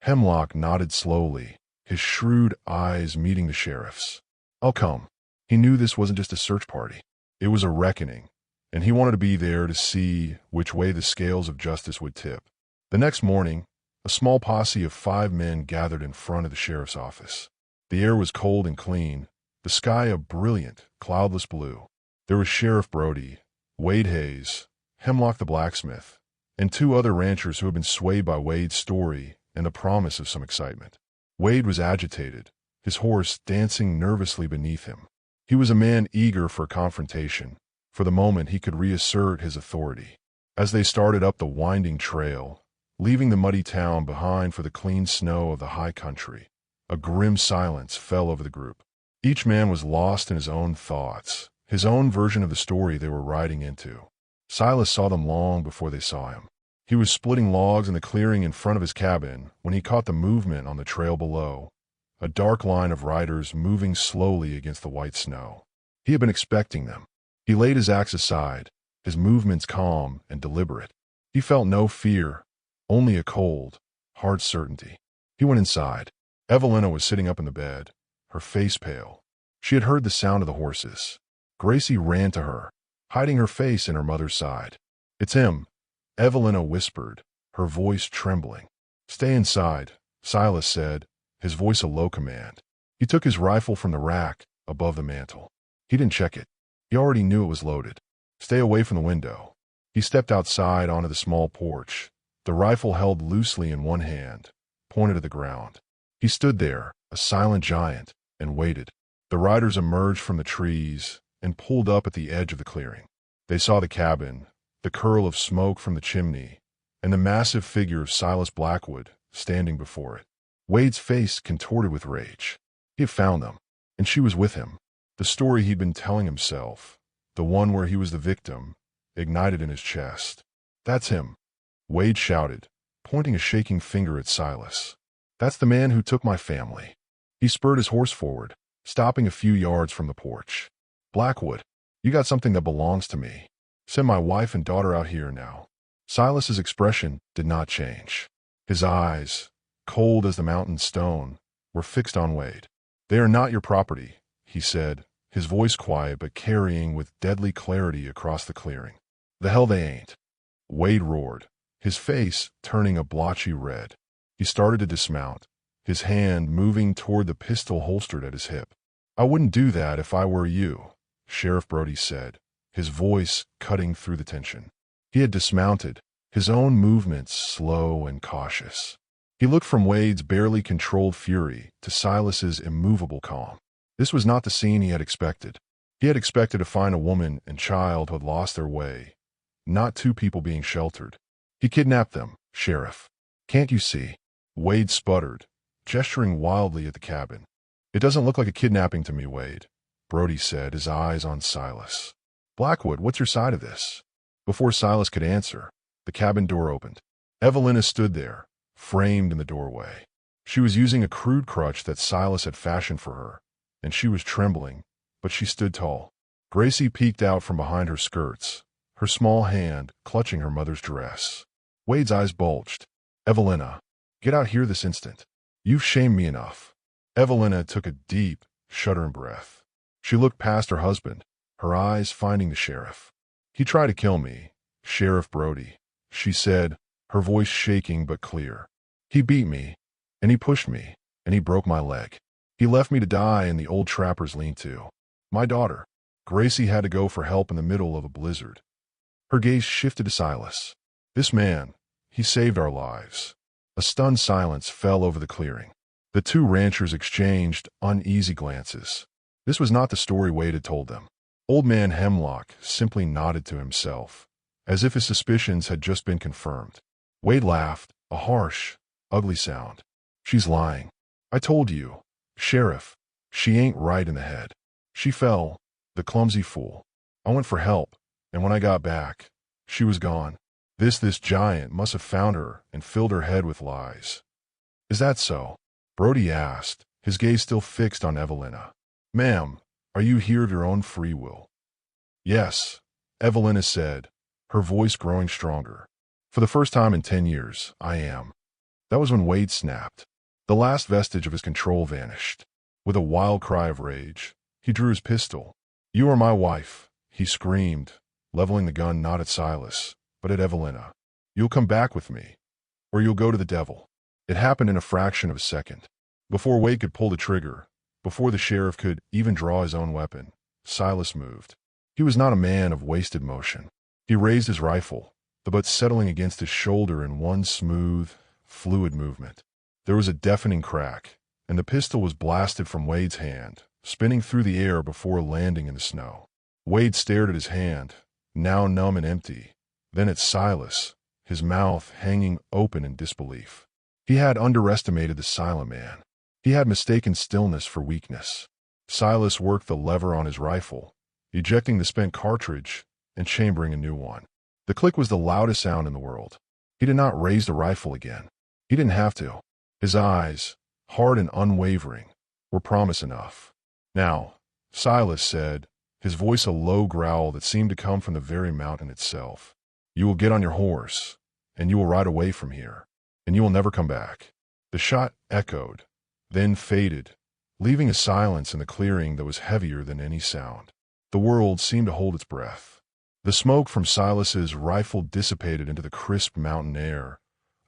Hemlock nodded slowly, his shrewd eyes meeting the sheriff's. "I'll come." He knew this wasn't just a search party. It was a reckoning, and he wanted to be there to see which way the scales of justice would tip. The next morning, a small posse of 5 men gathered in front of the sheriff's office. The air was cold and clean, the sky a brilliant, cloudless blue. There was Sheriff Brody, Wade Hayes, Hemlock the blacksmith, and 2 other ranchers who had been swayed by Wade's story and the promise of some excitement. Wade was agitated, his horse dancing nervously beneath him. He was a man eager for confrontation. For the moment he could reassert his authority. As they started up the winding trail, leaving the muddy town behind for the clean snow of the high country, a grim silence fell over the group. Each man was lost in his own thoughts, his own version of the story they were riding into. Silas saw them long before they saw him. He was splitting logs in the clearing in front of his cabin when he caught the movement on the trail below, a dark line of riders moving slowly against the white snow. He had been expecting them. He laid his axe aside, his movements calm and deliberate. He felt no fear, only a cold, hard certainty. He went inside. Evelina was sitting up in the bed, her face pale. She had heard the sound of the horses. Gracie ran to her, hiding her face in her mother's side. "It's him," Evelina whispered, her voice trembling. "Stay inside," Silas said, his voice a low command. He took his rifle from the rack above the mantel. He didn't check it. He already knew it was loaded. "Stay away from the window." He stepped outside onto the small porch, the rifle held loosely in one hand, pointed at the ground. He stood there, a silent giant, and waited. The riders emerged from the trees and pulled up at the edge of the clearing. They saw the cabin, the curl of smoke from the chimney, and the massive figure of Silas Blackwood standing before it. Wade's face contorted with rage. He had found them, and she was with him. The story he'd been telling himself, the one where he was the victim, ignited in his chest. "That's him," Wade shouted, pointing a shaking finger at Silas. "That's the man who took my family." He spurred his horse forward, stopping a few yards from the porch. "Blackwood, you got something that belongs to me. Send my wife and daughter out here now." Silas's expression did not change. His eyes, cold as the mountain stone, were fixed on Wade. "They are not your property," he said, his voice quiet but carrying with deadly clarity across the clearing. "The hell they ain't," Wade roared, his face turning a blotchy red. He started to dismount, his hand moving toward the pistol holstered at his hip. "I wouldn't do that if I were you," Sheriff Brody said, his voice cutting through the tension. He had dismounted, his own movements slow and cautious. He looked from Wade's barely controlled fury to Silas's immovable calm. This was not the scene he had expected. He had expected to find a woman and child who had lost their way, not two people being sheltered. "He kidnapped them, Sheriff. Can't you see?" Wade sputtered, gesturing wildly at the cabin. "It doesn't look like a kidnapping to me, Wade," Brody said, his eyes on Silas. "Blackwood, what's your side of this?" Before Silas could answer, the cabin door opened. Evelina stood there, framed in the doorway. She was using a crude crutch that Silas had fashioned for her, and she was trembling, but she stood tall. Gracie peeked out from behind her skirts, her small hand clutching her mother's dress. Wade's eyes bulged. "Evelina, get out here this instant. You've shamed me enough." Evelina took a deep, shuddering breath. She looked past her husband, her eyes finding the sheriff. "He tried to kill me, Sheriff Brody," she said, her voice shaking but clear. "He beat me, and he pushed me, and he broke my leg. He left me to die in the old trapper's lean-to. My daughter, Gracie, had to go for help in the middle of a blizzard." Her gaze shifted to Silas. "This man, he saved our lives." A stunned silence fell over the clearing. The two ranchers exchanged uneasy glances. This was not the story Wade had told them. Old Man Hemlock simply nodded to himself, as if his suspicions had just been confirmed. Wade laughed, a harsh, ugly sound. "She's lying. I told you, Sheriff, she ain't right in the head. She fell, the clumsy fool. I went for help, and when I got back, she was gone. This giant must have found her and filled her head with lies." "Is that so?" Brody asked, his gaze still fixed on Evelina. "Ma'am, are you here of your own free will?" "Yes," Evelina said, her voice growing stronger. "For the first time in 10 years, I am." That was when Wade snapped. The last vestige of his control vanished. With a wild cry of rage, he drew his pistol. "You are my wife," he screamed, leveling the gun not at Silas, but at Evelina. "You'll come back with me, or you'll go to the devil." It happened in a fraction of a second. Before Wade could pull the trigger, before the sheriff could even draw his own weapon, Silas moved. He was not a man of wasted motion. He raised his rifle, the butt settling against his shoulder in one smooth, fluid movement. There was a deafening crack, and the pistol was blasted from Wade's hand, spinning through the air before landing in the snow. Wade stared at his hand, now numb and empty, then at Silas, his mouth hanging open in disbelief. He had underestimated the silent man. He had mistaken stillness for weakness. Silas worked the lever on his rifle, ejecting the spent cartridge and chambering a new one. The click was the loudest sound in the world. He did not raise the rifle again. He didn't have to. His eyes, hard and unwavering, were promise enough. "Now," Silas said, his voice a low growl that seemed to come from the very mountain itself, "you will get on your horse, and you will ride away from here, and you will never come back." The shot echoed, then faded, leaving a silence in the clearing that was heavier than any sound. The world seemed to hold its breath. The smoke from Silas's rifle dissipated into the crisp mountain air,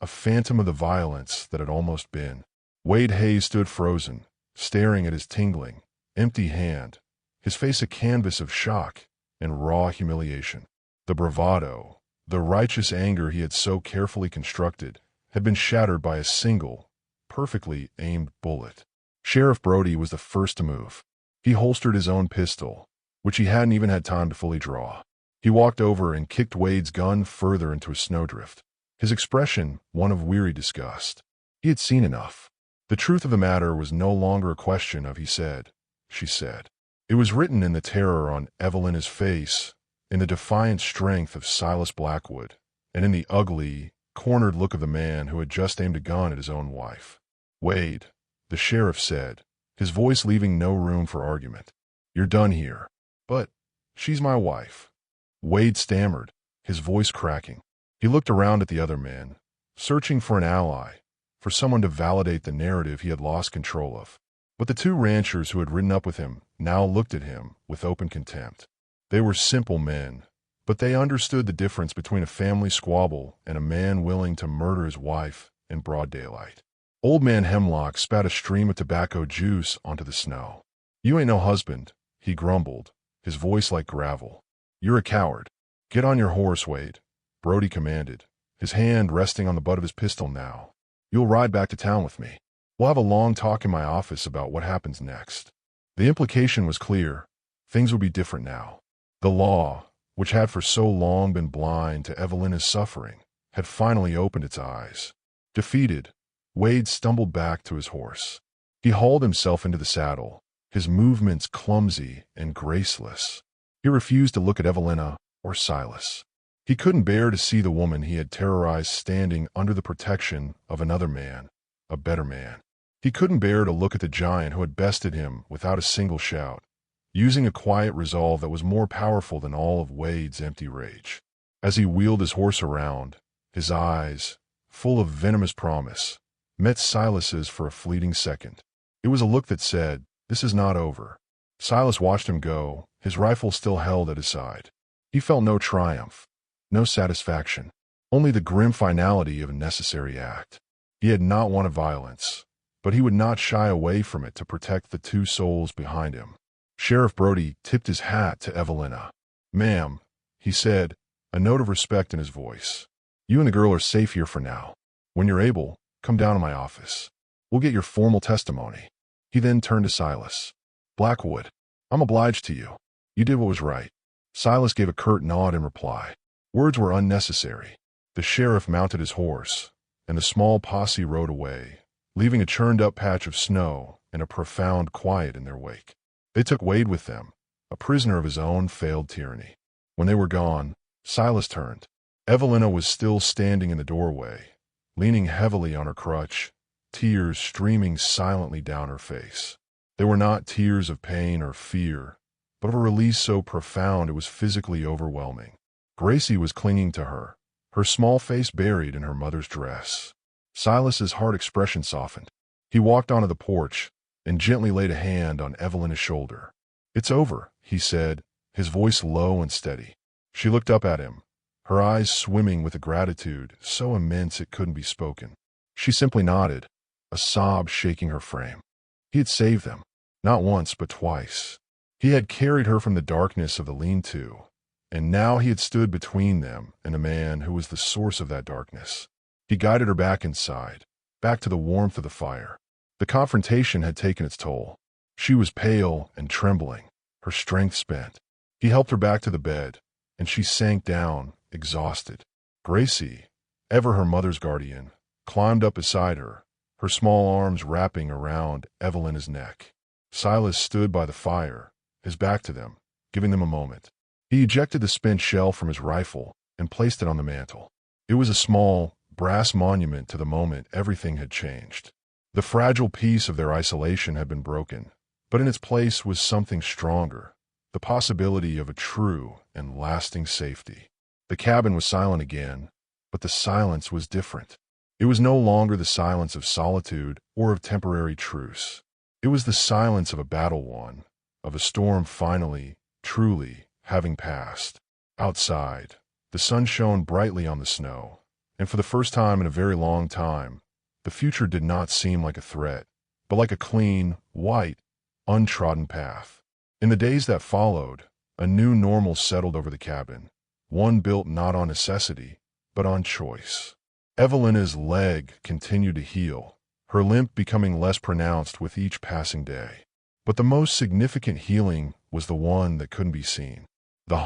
a phantom of the violence that had almost been. Wade Hayes stood frozen, staring at his tingling, empty hand, his face a canvas of shock and raw humiliation. The bravado, the righteous anger he had so carefully constructed, had been shattered by a single, perfectly aimed bullet. Sheriff Brody was the first to move. He holstered his own pistol, which he hadn't even had time to fully draw. He walked over and kicked Wade's gun further into a snowdrift, his expression one of weary disgust. He had seen enough. The truth of the matter was no longer a question of he said, she said. It was written in the terror on Evelina's face, in the defiant strength of Silas Blackwood, and in the ugly, cornered look of the man who had just aimed a gun at his own wife. "Wade," the sheriff said, his voice leaving no room for argument. "You're done here." "But she's my wife." Wade stammered, his voice cracking. He looked around at the other men, searching for an ally, for someone to validate the narrative he had lost control of. But the two ranchers who had ridden up with him now looked at him with open contempt. They were simple men, but they understood the difference between a family squabble and a man willing to murder his wife in broad daylight. Old Man Hemlock spat a stream of tobacco juice onto the snow. "You ain't no husband," he grumbled, his voice like gravel. "You're a coward. Get on your horse, Wade," Brody commanded, his hand resting on the butt of his pistol now. "You'll ride back to town with me. We'll have a long talk in my office about what happens next." The implication was clear. Things would be different now. The law, which had for so long been blind to Evelina's suffering, had finally opened its eyes. Defeated, Wade stumbled back to his horse. He hauled himself into the saddle, his movements clumsy and graceless. He refused to look at Evelina or Silas. He couldn't bear to see the woman he had terrorized standing under the protection of another man, a better man. He couldn't bear to look at the giant who had bested him without a single shout, using a quiet resolve that was more powerful than all of Wade's empty rage. As he wheeled his horse around, his eyes, full of venomous promise, met Silas's for a fleeting second. It was a look that said, "This is not over." Silas watched him go, his rifle still held at his side. He felt no triumph, no satisfaction, only the grim finality of a necessary act. He had not wanted violence, but he would not shy away from it to protect the two souls behind him. Sheriff Brody tipped his hat to Evelina. "Ma'am," he said, a note of respect in his voice. "You and the girl are safe here for now. When you're able, come down to my office. We'll get your formal testimony." He then turned to Silas. "Blackwood, I'm obliged to you. You did what was right." Silas gave a curt nod in reply. Words were unnecessary. The sheriff mounted his horse, and the small posse rode away, leaving a churned-up patch of snow and a profound quiet in their wake. They took Wade with them, a prisoner of his own failed tyranny. When they were gone, Silas turned. Evelina was still standing in the doorway, leaning heavily on her crutch, tears streaming silently down her face. They were not tears of pain or fear, but of a release so profound it was physically overwhelming. Gracie was clinging to her, her small face buried in her mother's dress. Silas's hard expression softened. He walked onto the porch and gently laid a hand on Evelina's shoulder. "It's over," he said, his voice low and steady. She looked up at him, her eyes swimming with a gratitude so immense it couldn't be spoken. She simply nodded, a sob shaking her frame. He had saved them, not once but twice. He had carried her from the darkness of the lean-to, and now he had stood between them and the man who was the source of that darkness. He guided her back inside, back to the warmth of the fire. The confrontation had taken its toll. She was pale and trembling, her strength spent. He helped her back to the bed, and she sank down, exhausted. Gracie, ever her mother's guardian, climbed up beside her, her small arms wrapping around Evelina's neck. Silas stood by the fire, his back to them, giving them a moment. He ejected the spent shell from his rifle and placed it on the mantel. It was a small, brass monument to the moment everything had changed. The fragile peace of their isolation had been broken, but in its place was something stronger, the possibility of a true and lasting safety. The cabin was silent again, but the silence was different. It was no longer the silence of solitude or of temporary truce. It was the silence of a battle won, of a storm finally, truly, having passed. Outside, the sun shone brightly on the snow, and for the first time in a very long time, the future did not seem like a threat, but like a clean, white, untrodden path. In the days that followed, a new normal settled over the cabin, one built not on necessity, but on choice. Evelina's leg continued to heal, her limp becoming less pronounced with each passing day. But the most significant healing was the one that couldn't be seen. The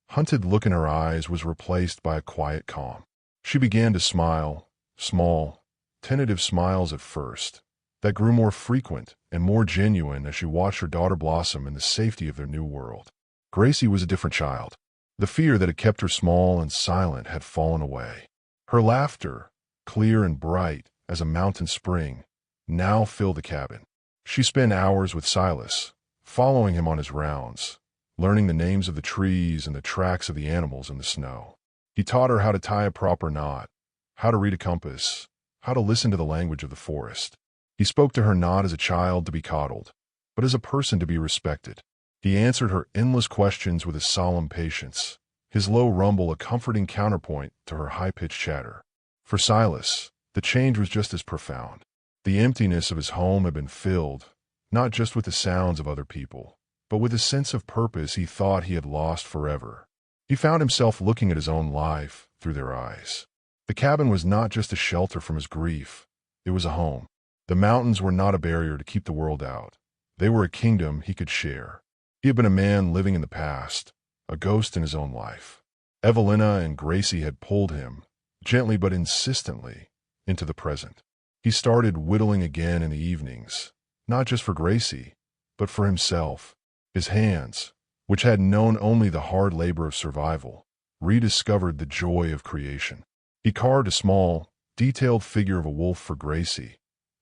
hunted look in her eyes was replaced by a quiet calm. She began to smile, small, tentative smiles at first, that grew more frequent and more genuine as she watched her daughter blossom in the safety of their new world. Gracie was a different child. The fear that had kept her small and silent had fallen away. Her laughter, clear and bright as a mountain spring, now filled the cabin. She spent hours with Silas, following him on his rounds, learning the names of the trees and the tracks of the animals in the snow. He taught her how to tie a proper knot, how to read a compass, how to listen to the language of the forest. He spoke to her not as a child to be coddled, but as a person to be respected. He answered her endless questions with a solemn patience, his low rumble a comforting counterpoint to her high-pitched chatter. For Silas, the change was just as profound. The emptiness of his home had been filled, not just with the sounds of other people, but with a sense of purpose he thought he had lost forever. He found himself looking at his own life through their eyes. The cabin was not just a shelter from his grief, it was a home. The mountains were not a barrier to keep the world out. They were a kingdom he could share. He had been a man living in the past, a ghost in his own life. Evelina and Gracie had pulled him, gently but insistently, into the present. He started whittling again in the evenings, not just for Gracie, but for himself. His hands, which had known only the hard labor of survival, rediscovered the joy of creation. He carved a small, detailed figure of a wolf for Gracie,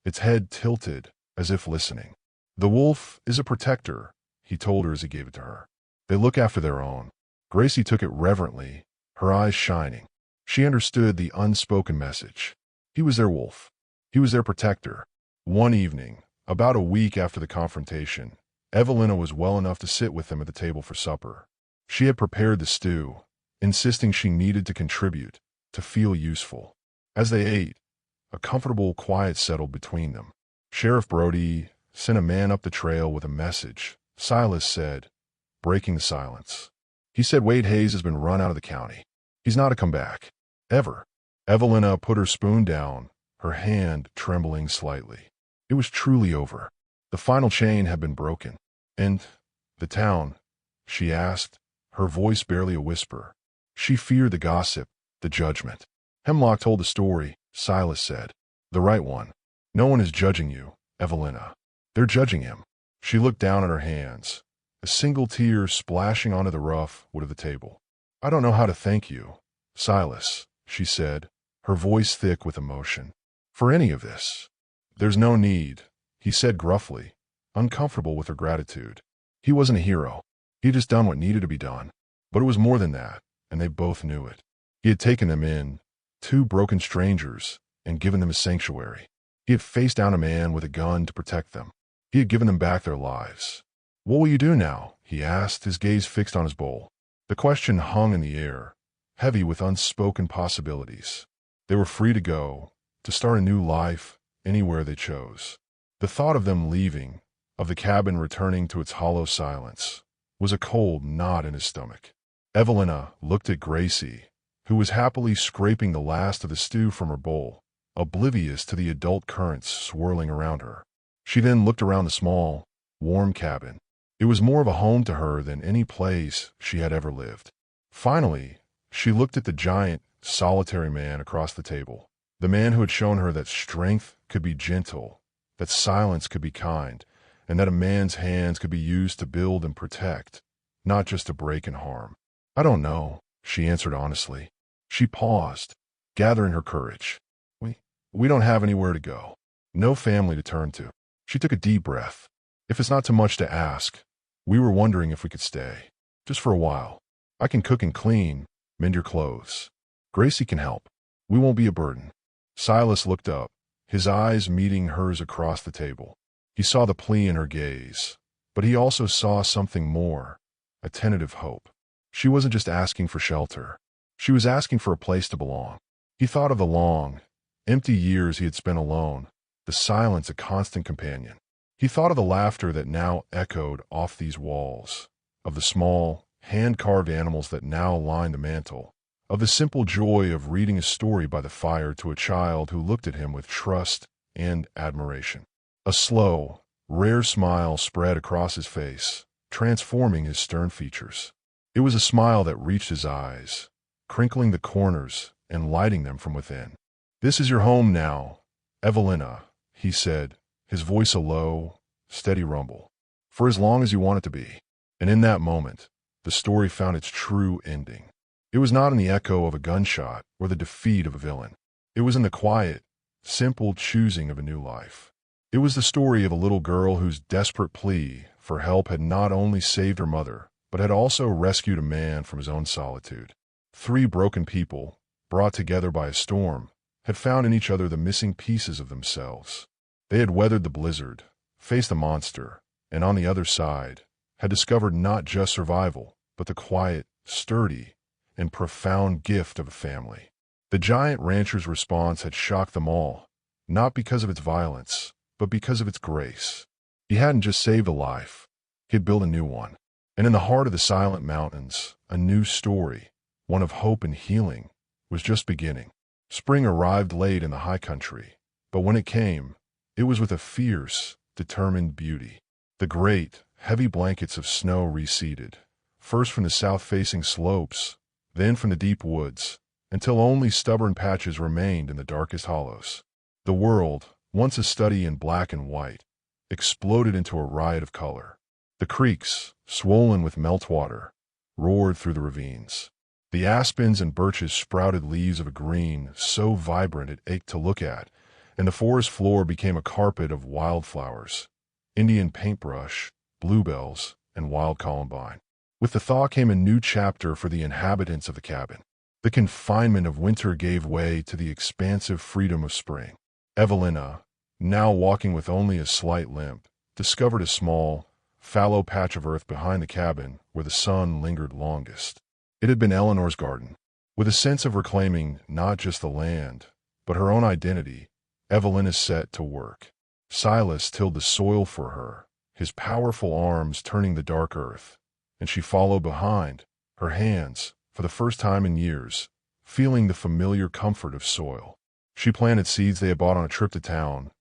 its head tilted as if listening. "The wolf is a protector," he told her as he gave it to her. "They look after their own." Gracie took it reverently, her eyes shining. She understood the unspoken message. He was their wolf. He was their protector. One evening, about a week after the confrontation, Evelina was well enough to sit with them at the table for supper. She had prepared the stew, insisting she needed to contribute, to feel useful. As they ate, a comfortable quiet settled between them. Sheriff Brody sent a man up the trail with a message, Silas said, breaking the silence. He said Wade Hayes has been run out of the county. He's not to come back. Ever. Evelina put her spoon down, her hand trembling slightly. It was truly over. The final chain had been broken. "And the town?" she asked, her voice barely a whisper. She feared the gossip, the judgment. "Hemlock told the story," Silas said. "The right one. No one is judging you, Evelina. They're judging him." She looked down at her hands, a single tear splashing onto the rough wood of the table. "I don't know how to thank you, Silas," she said, her voice thick with emotion, "for any of this." "There's no need," he said gruffly, uncomfortable with her gratitude. He wasn't a hero. He had just done what needed to be done. But it was more than that, and they both knew it. He had taken them in, two broken strangers, and given them a sanctuary. He had faced down a man with a gun to protect them. He had given them back their lives. "What will you do now?" he asked, his gaze fixed on his bowl. The question hung in the air, heavy with unspoken possibilities. They were free to go, to start a new life, anywhere they chose. The thought of them leaving, of the cabin returning to its hollow silence, was a cold knot in his stomach. Evelina looked at Gracie, who was happily scraping the last of the stew from her bowl, oblivious to the adult currents swirling around her. She then looked around the small, warm cabin. It was more of a home to her than any place she had ever lived. Finally, she looked at the giant, solitary man across the table, the man who had shown her that strength could be gentle, that silence could be kind, and that a man's hands could be used to build and protect, not just to break and harm. "I don't know," she answered honestly. She paused, gathering her courage. We don't have anywhere to go. No family to turn to." She took a deep breath. "If it's not too much to ask, we were wondering if we could stay. Just for a while. I can cook and clean, mend your clothes. Gracie can help. We won't be a burden." Silas looked up, his eyes meeting hers across the table. He saw the plea in her gaze, but he also saw something more, a tentative hope. She wasn't just asking for shelter. She was asking for a place to belong. He thought of the long, empty years he had spent alone, the silence a constant companion. He thought of the laughter that now echoed off these walls, of the small, hand-carved animals that now lined the mantel, of the simple joy of reading a story by the fire to a child who looked at him with trust and admiration. A slow, rare smile spread across his face, transforming his stern features. It was a smile that reached his eyes, crinkling the corners and lighting them from within. "This is your home now, Evelina," he said, his voice a low, steady rumble. For as long as you want it to be. And in that moment, the story found its true ending. It was not in the echo of a gunshot or the defeat of a villain. It was in the quiet, simple choosing of a new life. It was the story of a little girl whose desperate plea for help had not only saved her mother, but had also rescued a man from his own solitude. Three broken people, brought together by a storm, had found in each other the missing pieces of themselves. They had weathered the blizzard, faced the monster, and on the other side, had discovered not just survival, but the quiet, sturdy, and profound gift of a family. The giant rancher's response had shocked them all, not because of its violence, but because of its grace. He hadn't just saved a life, he had built a new one. And in the heart of the silent mountains, a new story, one of hope and healing, was just beginning. Spring arrived late in the high country, but when it came, it was with a fierce, determined beauty. The great, heavy blankets of snow receded, first from the south-facing slopes, then from the deep woods, until only stubborn patches remained in the darkest hollows. The world, once a study in black and white, exploded into a riot of color. The creeks, swollen with meltwater, roared through the ravines. The aspens and birches sprouted leaves of a green so vibrant it ached to look at, and the forest floor became a carpet of wildflowers, Indian paintbrush, bluebells, and wild columbine. With the thaw came a new chapter for the inhabitants of the cabin. The confinement of winter gave way to the expansive freedom of spring. Evelina, now walking with only a slight limp, discovered a small, fallow patch of earth behind the cabin where the sun lingered longest. It had been Eleanor's garden. With a sense of reclaiming not just the land, but her own identity, Evelina set to work. Silas tilled the soil for her, his powerful arms turning the dark earth, and she followed behind, her hands, for the first time in years, feeling the familiar comfort of soil. She planted seeds they had bought on a trip to town,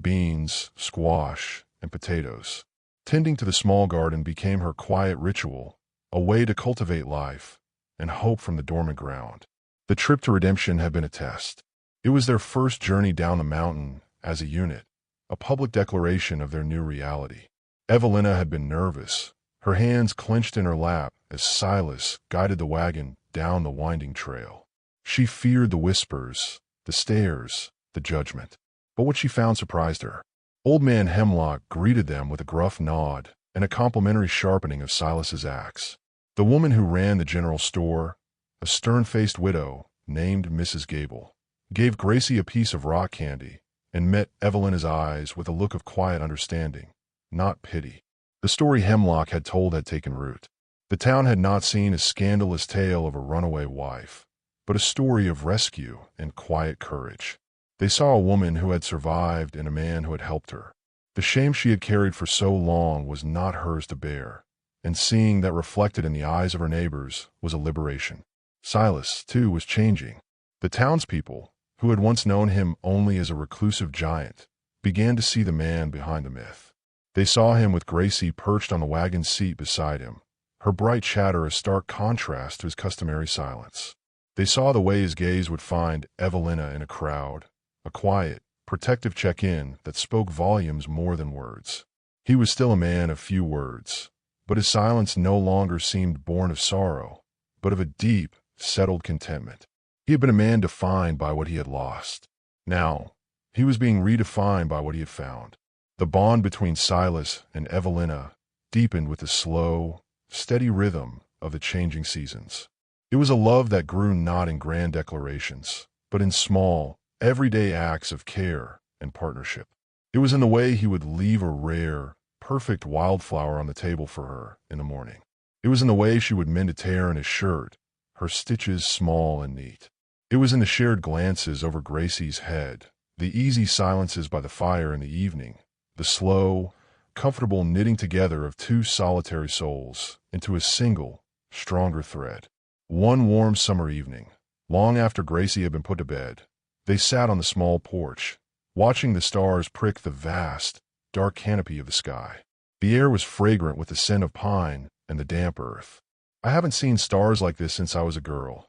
beans, squash, and potatoes. Tending to the small garden became her quiet ritual, a way to cultivate life and hope from the dormant ground. The trip to Redemption had been a test. It was their first journey down the mountain as a unit, a public declaration of their new reality. Evelina had been nervous, her hands clenched in her lap as Silas guided the wagon down the winding trail. She feared the whispers, the stares, the judgment. But what she found surprised her. Old Man Hemlock greeted them with a gruff nod and a complimentary sharpening of Silas's axe. The woman who ran the general store, a stern-faced widow named Mrs. Gable, gave Gracie a piece of rock candy and met Evelina's eyes with a look of quiet understanding, not pity. The story Hemlock had told had taken root. The town had not seen a scandalous tale of a runaway wife, but a story of rescue and quiet courage. They saw a woman who had survived and a man who had helped her. The shame she had carried for so long was not hers to bear, and seeing that reflected in the eyes of her neighbors was a liberation. Silas, too, was changing. The townspeople, who had once known him only as a reclusive giant, began to see the man behind the myth. They saw him with Gracie perched on the wagon seat beside him, her bright chatter a stark contrast to his customary silence. They saw the way his gaze would find Evelina in a crowd, a quiet, protective check-in that spoke volumes more than words. He was still a man of few words, but his silence no longer seemed born of sorrow, but of a deep, settled contentment. He had been a man defined by what he had lost. Now, he was being redefined by what he had found. The bond between Silas and Evelina deepened with the slow, steady rhythm of the changing seasons. It was a love that grew not in grand declarations, but in small, everyday acts of care and partnership. It was in the way he would leave a rare, perfect wildflower on the table for her in the morning. It was in the way she would mend a tear in his shirt, her stitches small and neat. It was in the shared glances over Gracie's head, the easy silences by the fire in the evening, the slow, comfortable knitting together of two solitary souls into a single, stronger thread. One warm summer evening, long after Gracie had been put to bed, they sat on the small porch, watching the stars prick the vast, dark canopy of the sky. The air was fragrant with the scent of pine and the damp earth. "I haven't seen stars like this since I was a girl,"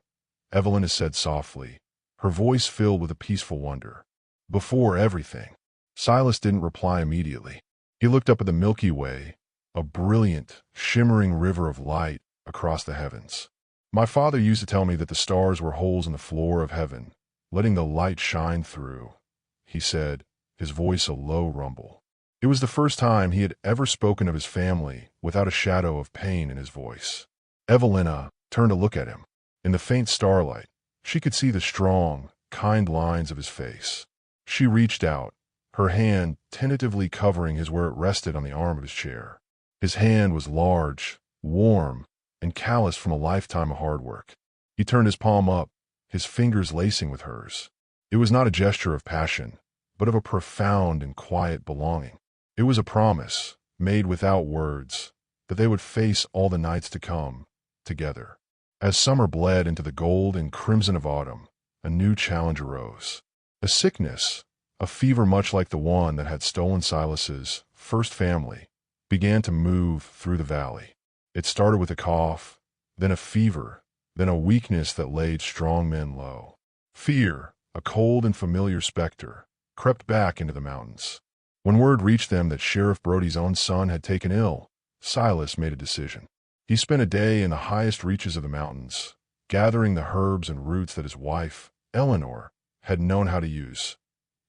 Evelina said softly, her voice filled with a peaceful wonder. "Before everything." Silas didn't reply immediately. He looked up at the Milky Way, a brilliant, shimmering river of light across the heavens. My father used to tell me that the stars were holes in the floor of heaven, letting the light shine through, he said, his voice a low rumble. It was the first time he had ever spoken of his family without a shadow of pain in his voice. Evelina turned to look at him. In the faint starlight, she could see the strong, kind lines of his face. She reached out, her hand tentatively covering his where it rested on the arm of his chair. His hand was large, warm, and calloused from a lifetime of hard work. He turned his palm up, his fingers lacing with hers. It was not a gesture of passion, but of a profound and quiet belonging. It was a promise, made without words, that they would face all the nights to come, together. As summer bled into the gold and crimson of autumn, a new challenge arose. A sickness, a fever much like the one that had stolen Silas's first family, began to move through the valley. It started with a cough, then a fever, then a weakness that laid strong men low. Fear, a cold and familiar specter, crept back into the mountains. When word reached them that Sheriff Brody's own son had taken ill, Silas made a decision. He spent a day in the highest reaches of the mountains, gathering the herbs and roots that his wife, Eleanor, had known how to use.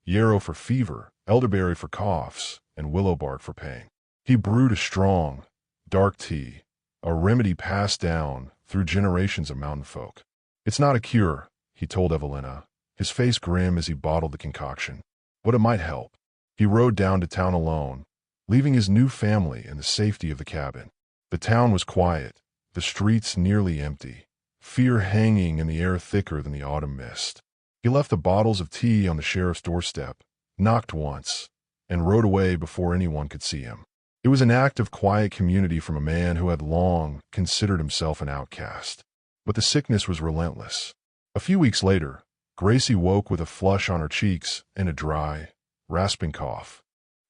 Yarrow for fever, elderberry for coughs, and willow bark for pain. He brewed a strong, dark tea, a remedy passed down through generations of mountain folk. It's not a cure, he told Evelina, his face grim as he bottled the concoction, but it might help. He rode down to town alone, leaving his new family in the safety of the cabin. The town was quiet, the streets nearly empty, fear hanging in the air thicker than the autumn mist. He left the bottles of tea on the sheriff's doorstep, knocked once, and rode away before anyone could see him. It was an act of quiet community from a man who had long considered himself an outcast. But the sickness was relentless. A few weeks later, Gracie woke with a flush on her cheeks and a dry, rasping cough.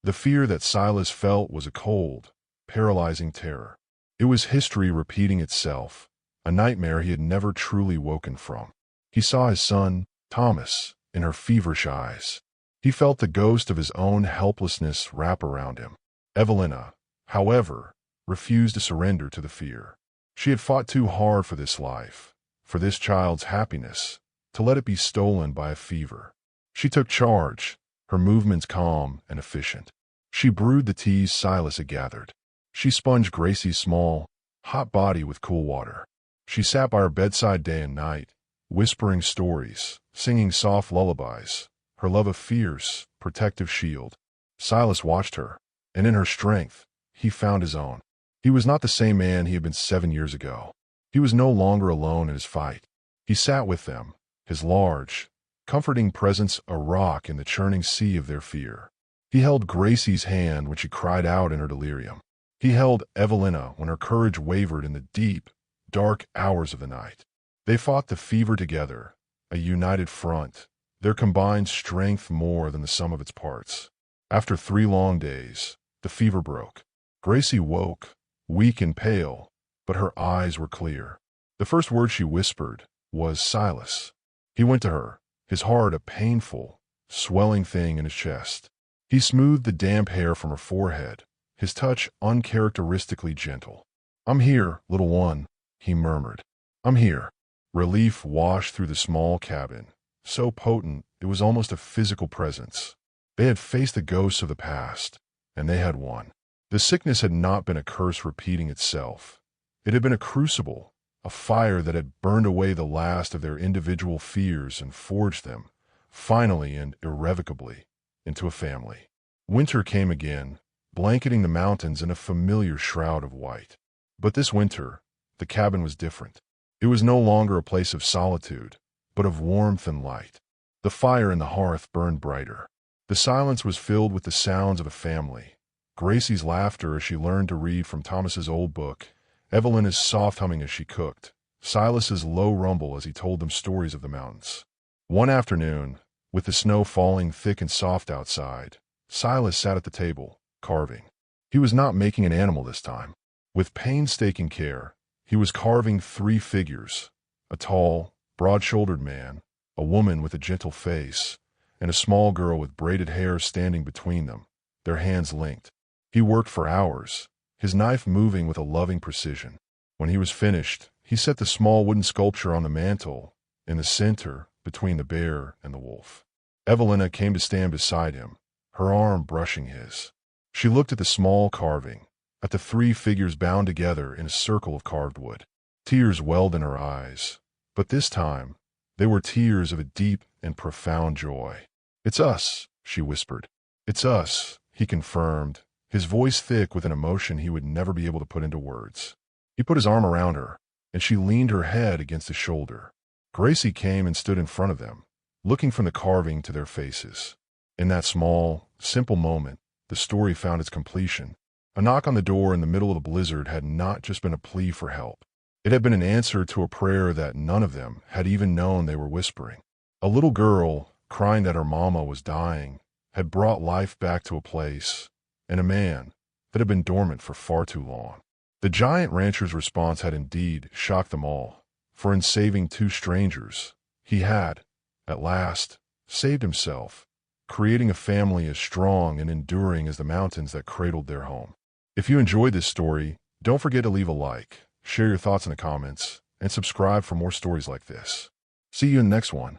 The fear that Silas felt was a cold, paralyzing terror. It was history repeating itself, a nightmare he had never truly woken from. He saw his son, Thomas, in her feverish eyes. He felt the ghost of his own helplessness wrap around him. Evelina, however, refused to surrender to the fear. She had fought too hard for this life, for this child's happiness, to let it be stolen by a fever. She took charge, her movements calm and efficient. She brewed the teas Silas had gathered. She sponged Gracie's small, hot body with cool water. She sat by her bedside day and night, whispering stories, singing soft lullabies, her love a fierce, protective shield. Silas watched her, and in her strength, he found his own. He was not the same man he had been 7 years ago. He was no longer alone in his fight. He sat with them, his large, comforting presence a rock in the churning sea of their fear. He held Gracie's hand when she cried out in her delirium. He held Evelina when her courage wavered in the deep, dark hours of the night. They fought the fever together, a united front, their combined strength more than the sum of its parts. After 3 long days, the fever broke. Gracie woke, weak and pale, but her eyes were clear. The first word she whispered was Silas. He went to her, his heart a painful, swelling thing in his chest. He smoothed the damp hair from her forehead, his touch uncharacteristically gentle. "I'm here, little one," he murmured. "I'm here." Relief washed through the small cabin, so potent it was almost a physical presence. They had faced the ghosts of the past, and they had won. The sickness had not been a curse repeating itself. It had been a crucible, a fire that had burned away the last of their individual fears and forged them, finally and irrevocably, into a family. Winter came again, blanketing the mountains in a familiar shroud of white. But this winter, the cabin was different. It was no longer a place of solitude, but of warmth and light. The fire in the hearth burned brighter. The silence was filled with the sounds of a family. Gracie's laughter as she learned to read from Thomas's old book, Evelina's soft humming as she cooked, Silas's low rumble as he told them stories of the mountains. One afternoon, with the snow falling thick and soft outside, Silas sat at the table, carving. He was not making an animal this time. With painstaking care, he was carving 3 figures, a tall, broad-shouldered man, a woman with a gentle face, and a small girl with braided hair standing between them, their hands linked. He worked for hours, his knife moving with a loving precision. When he was finished, he set the small wooden sculpture on the mantel, in the center, between the bear and the wolf. Evelina came to stand beside him, her arm brushing his. She looked at the small carving, at the three figures bound together in a circle of carved wood. Tears welled in her eyes, but this time, they were tears of a deep and profound joy. "It's us," she whispered. "It's us," he confirmed, his voice thick with an emotion he would never be able to put into words. He put his arm around her, and she leaned her head against his shoulder. Gracie came and stood in front of them, looking from the carving to their faces. In that small, simple moment, the story found its completion. A knock on the door in the middle of the blizzard had not just been a plea for help. It had been an answer to a prayer that none of them had even known they were whispering. A little girl, crying that her mama was dying, had brought life back to a place, and a man that had been dormant for far too long. The giant rancher's response had indeed shocked them all, for in saving two strangers, he had, at last, saved himself, creating a family as strong and enduring as the mountains that cradled their home. If you enjoyed this story, don't forget to leave a like, share your thoughts in the comments, and subscribe for more stories like this. See you in the next one.